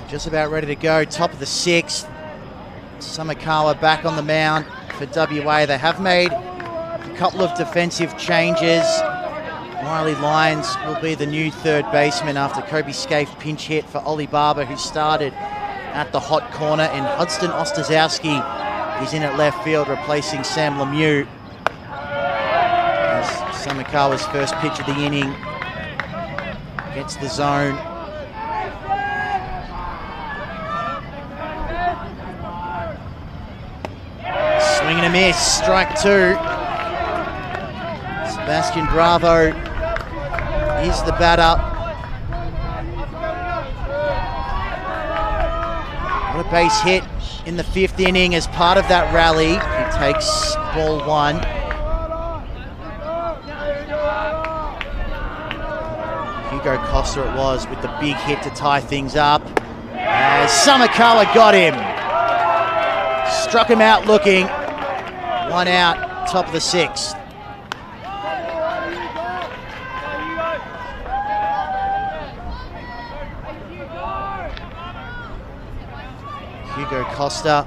Just about ready to go, top of the 6th. Samakawa back on the mound for WA. They have made a couple of defensive changes. Riley Lyons will be the new third baseman after Kobe Scaife pinch hit for Ollie Barber, who started at the hot corner, and Hudson Ostaszowski is in at left field, replacing Sam Lemieux. As Samakawa's first pitch of the inning gets the zone. Swing and a miss, strike 2. Sebastian Bravo is the batter. What a base hit in the 5th inning as part of that rally. He takes ball 1. Hugo Costa it was with the big hit to tie things up. As Samakawa got him. Struck him out looking. 1 out, top of the 6th. Hugo Costa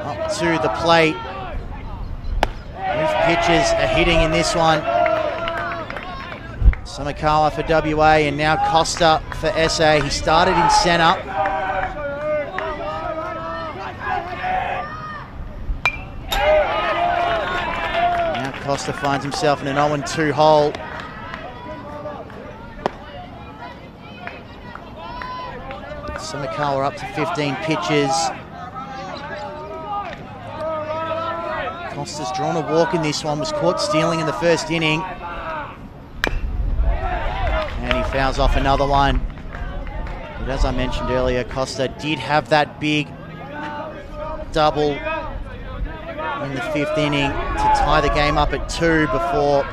up to the plate. Both pitches are hitting in this one. Samakawa for WA and now Costa for SA. He started in centre. Costa finds himself in an 0-2 hole. Samakawa up to 15 pitches. Costa's drawn a walk in this one, was caught stealing in the first inning. And he fouls off another one. But as I mentioned earlier, Costa did have that big double in the fifth inning to tie the game up at 2 before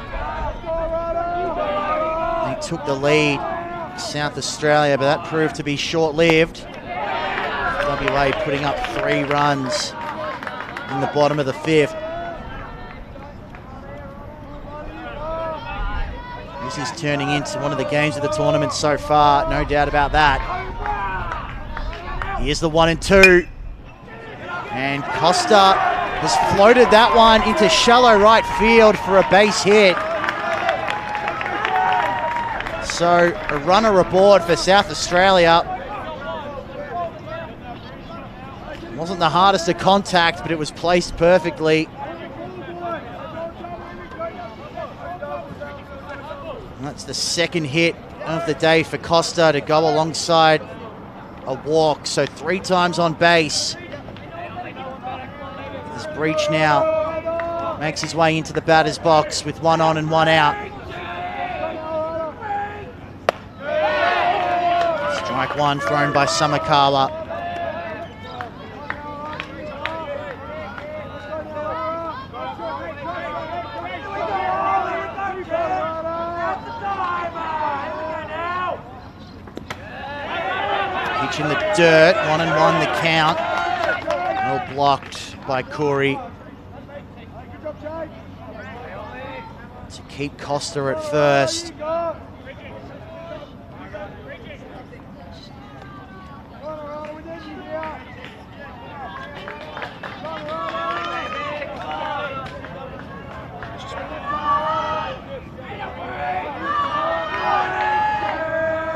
they took the lead, South Australia, but that proved to be short-lived. WA putting up 3 runs in the bottom of the 5th. This is turning into one of the games of the tournament so far, no doubt about that. Here's the 1 and 2. And Costa has floated that one into shallow right field for a base hit. So a runner aboard for South Australia. It wasn't the hardest of contact, but it was placed perfectly. And that's the second hit of the day for Costa to go alongside a walk. So 3 times on base. This Breach now makes his way into the batter's box with 1 on and 1 out. Strike 1 thrown by Samakawa. Pitch in the dirt, 1 and 1 the count. Well blocked by Corey to keep Costa at first.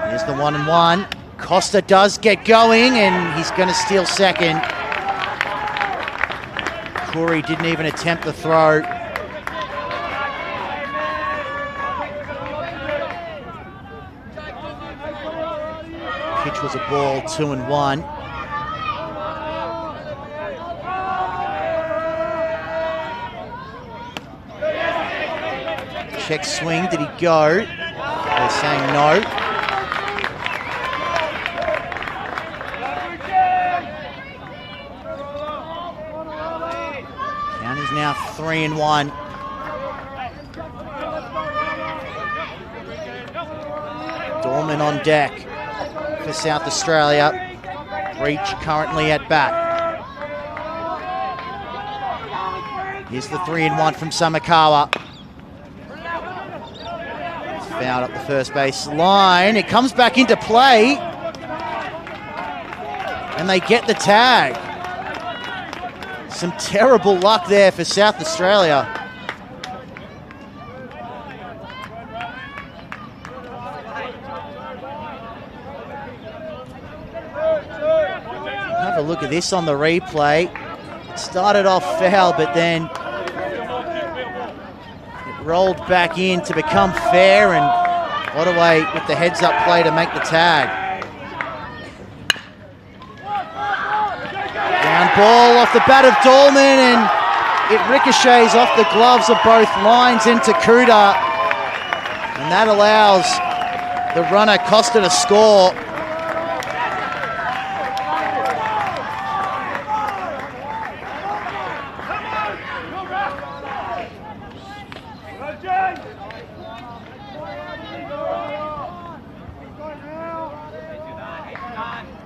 Here's the 1 and 1. Costa does get going, and he's going to steal second. Corey didn't even attempt the throw. Pitch was a ball, 2 and 1. Check swing, did he go? They're saying no. Count is now 3 and 1. Dorman on deck for South Australia. Breach currently at bat. Here's the 3 and 1 from Samakawa. Fouled up the first base line. It comes back into play. And they get the tag. Some terrible luck there for South Australia. Have a look at this on the replay. It started off foul, but then it rolled back in to become fair, and Ottaway with the heads-up play to make the tag. Down ball off the bat of Dolman, and it ricochets off the gloves of both Lines and Takuda. And that allows the runner Costa to score.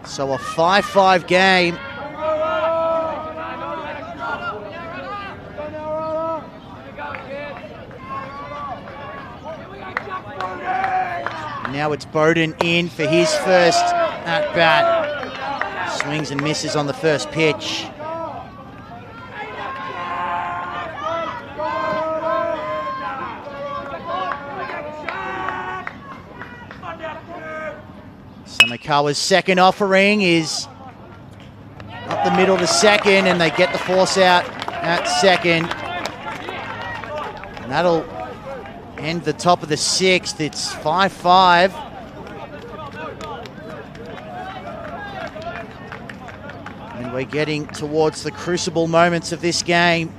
So a 5-5 game. Now it's Bowden in for his first at bat. Swings and misses on the first pitch. Samakawa's second offering is up the middle to second, and they get the force out at second. And that'll end the top of the 6th. It's 5-5. we're getting towards the crucible moments of this game.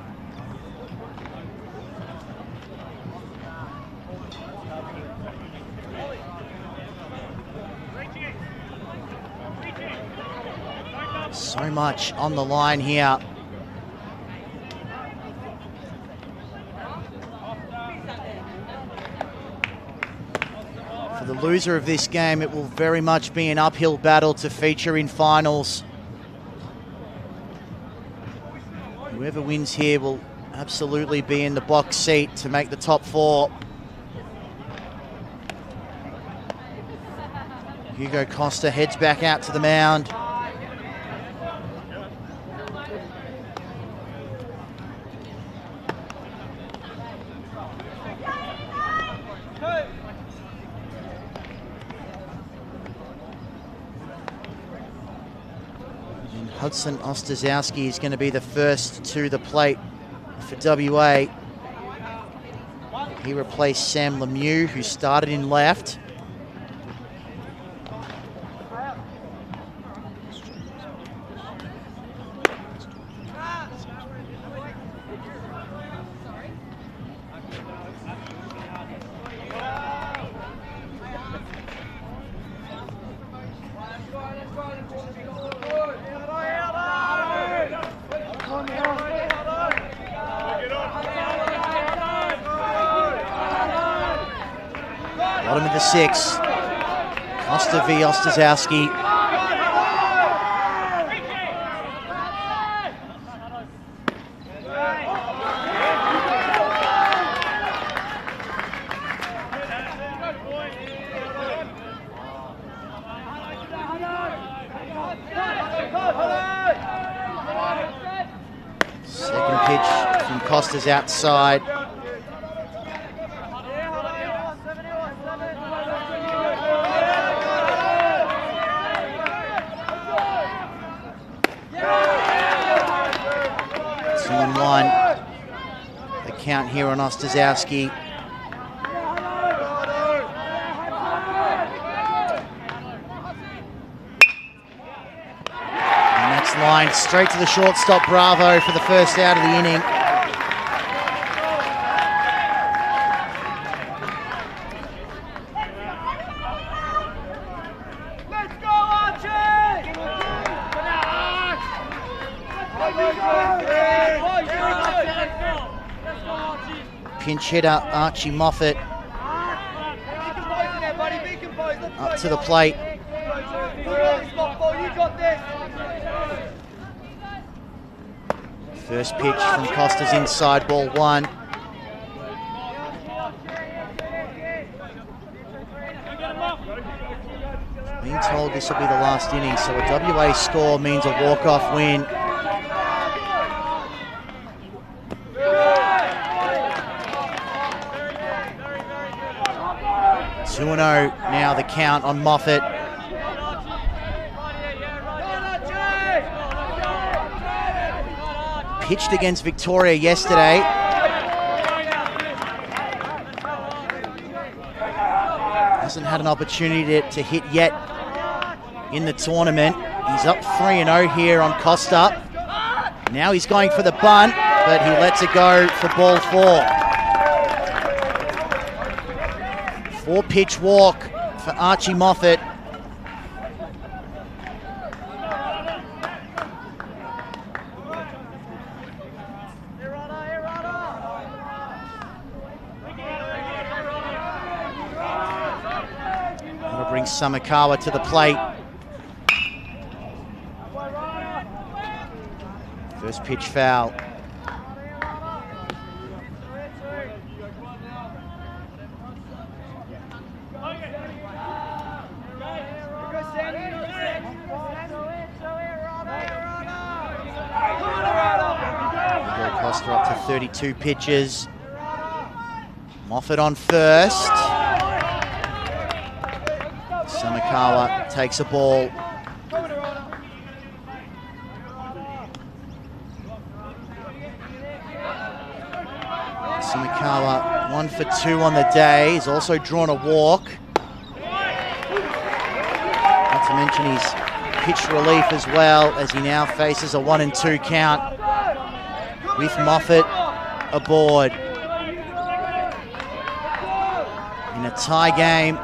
So much on the line here. For the loser of this game, it will very much be an uphill battle to feature in finals. Whoever wins here will absolutely be in the box seat to make the top four. Hugo Costa heads back out to the mound. Hudson Ostaszewski is going to be the first to the plate for WA. He replaced Sam Lemieux, who started in left. Bottom of the sixth. Costa v. Ostaszewski. Second pitch from Costa's outside. The count here on Ostaszewski. And that's lined straight to the shortstop, Bravo, for the first out of the inning. Pinch hitter Archie Moffat up to the plate. First pitch from Costa's inside, ball one. Being told this will be the last inning, so a WA score means a walk-off win. 2-0 now the count on Moffat. Pitched against Victoria yesterday. Hasn't had an opportunity to hit yet in the tournament. He's up 3-0 here on Costa. Now he's going for the bunt, but he lets it go for ball four. 4-pitch walk for Archie Moffat. That'll bring Samakawa to the plate. First pitch foul. Costa up to 32 pitches. Moffat on first. Samakawa takes a ball. Samakawa 1 for 2 on the day. He's also drawn a walk. Not to mention he's pitch relief as well, as he now faces a 1-2 count with Moffat aboard. In a tie game.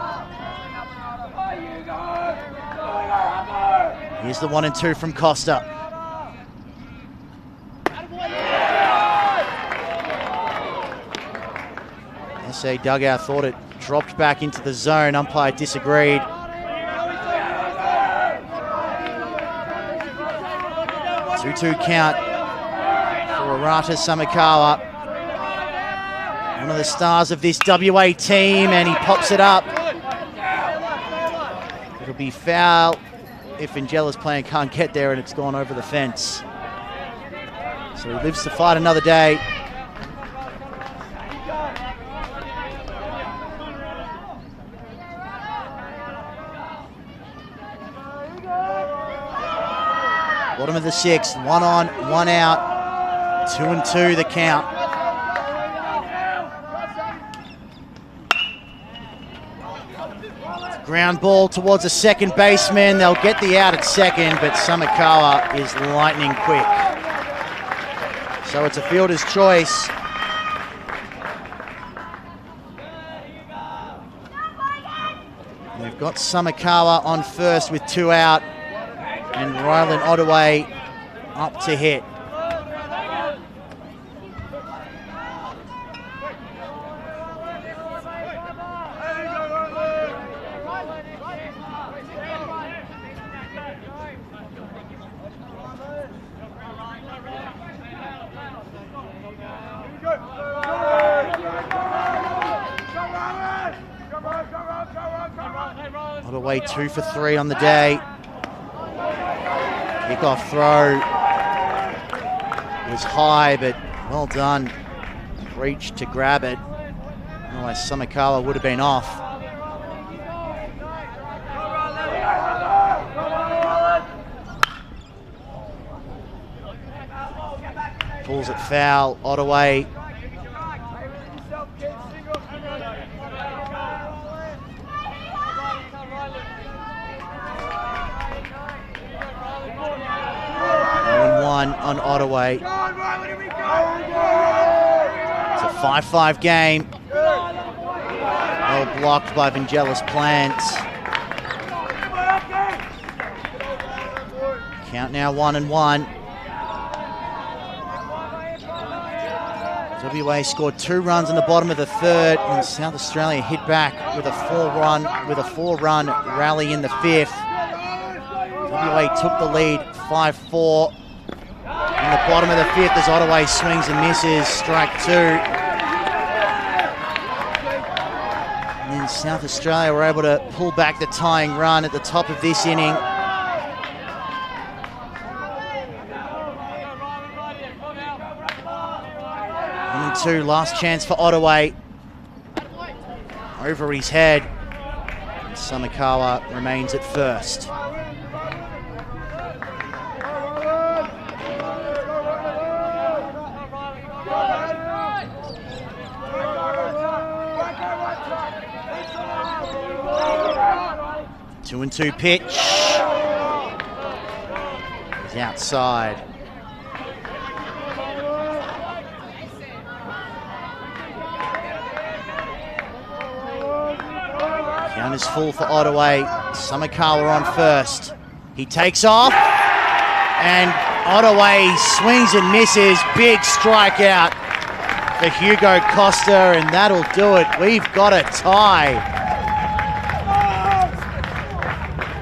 Here's the 1-2 from Costa. SA dugout thought it dropped back into the zone. Umpire disagreed. 2-2 count for Arata Samakawa. One of the stars of this WA team, and he pops it up. It'll be foul if Angela's player can't get there and it's gone over the fence. So he lives to fight another day. Bottom of the sixth, 1 on, 1 out, 2-2 the count. Ground ball towards the second baseman. They'll get the out at second, but Samakawa is lightning quick. So it's a fielder's choice. They've got Samakawa on first with 2 out, and Ryland Ottaway up to hit. Ottaway 2 for 3 on the day. Kickoff throw was high, but well done. Reached to grab it. Otherwise, Samakawa would have been off. Pulls it foul. Ottaway. On Ottaway. It's a 5-5 game. Well blocked by Vangelis Plants. Count now 1-1. WA scored 2 runs in the bottom of the third, and South Australia hit back with a 4-run rally in the fifth. WA took the lead 5-4. In the bottom of the fifth, as Ottaway swings and misses, strike 2. And then South Australia were able to pull back the tying run at the top of this inning. 1-2, last chance for Ottaway. Over his head. And Samakawa remains at first. Two and 2 pitch. He's outside. Count is full for Ottaway. Samakawa on first. He takes off, and Ottaway swings and misses. Big strikeout for Hugo Costa, and that'll do it. We've got a tie.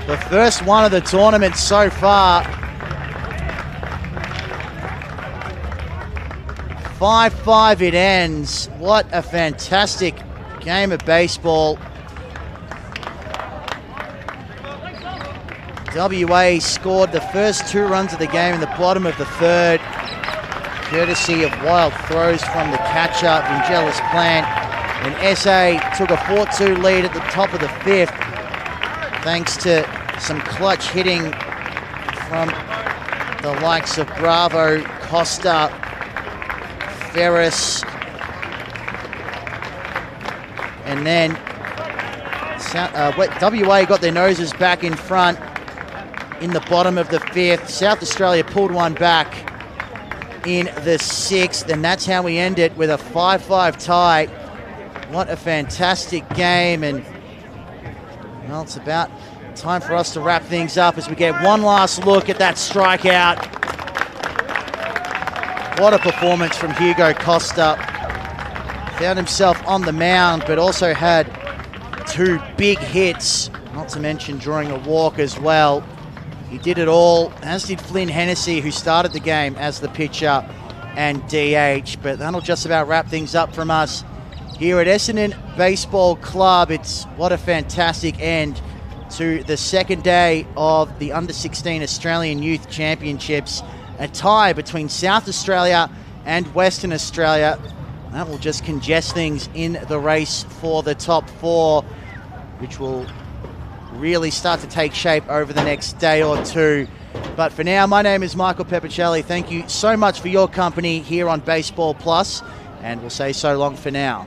The first one of the tournament so far. 5-5 it ends. What a fantastic game of baseball. WA scored the first 2 runs of the game in the bottom of the third, courtesy of wild throws from the catcher, Vangelis Plant. And SA took a 4-2 lead at the top of the fifth, thanks to some clutch hitting from the likes of Bravo, Costa, Ferris, and then WA got their noses back in front in the bottom of the 5th. South Australia pulled one back in the 6th, and that's how we end it with a 5-5 tie. What a fantastic game, and well, it's about time for us to wrap things up as we get one last look at that strikeout. What a performance from Hugo Costa. Found himself on the mound, but also had 2 big hits, not to mention drawing a walk as well. He did it all, as did Flynn Hennessy, who started the game as the pitcher and DH. But that'll just about wrap things up from us here at Essendon Baseball Club. It's what a fantastic end to the second day of the Under-16 Australian Youth Championships. A tie between South Australia and Western Australia. That will just congest things in the race for the top 4, which will really start to take shape over the next day or 2. But for now, my name is Michael Peppicelli. Thank you so much for your company here on Baseball Plus, and we'll say so long for now.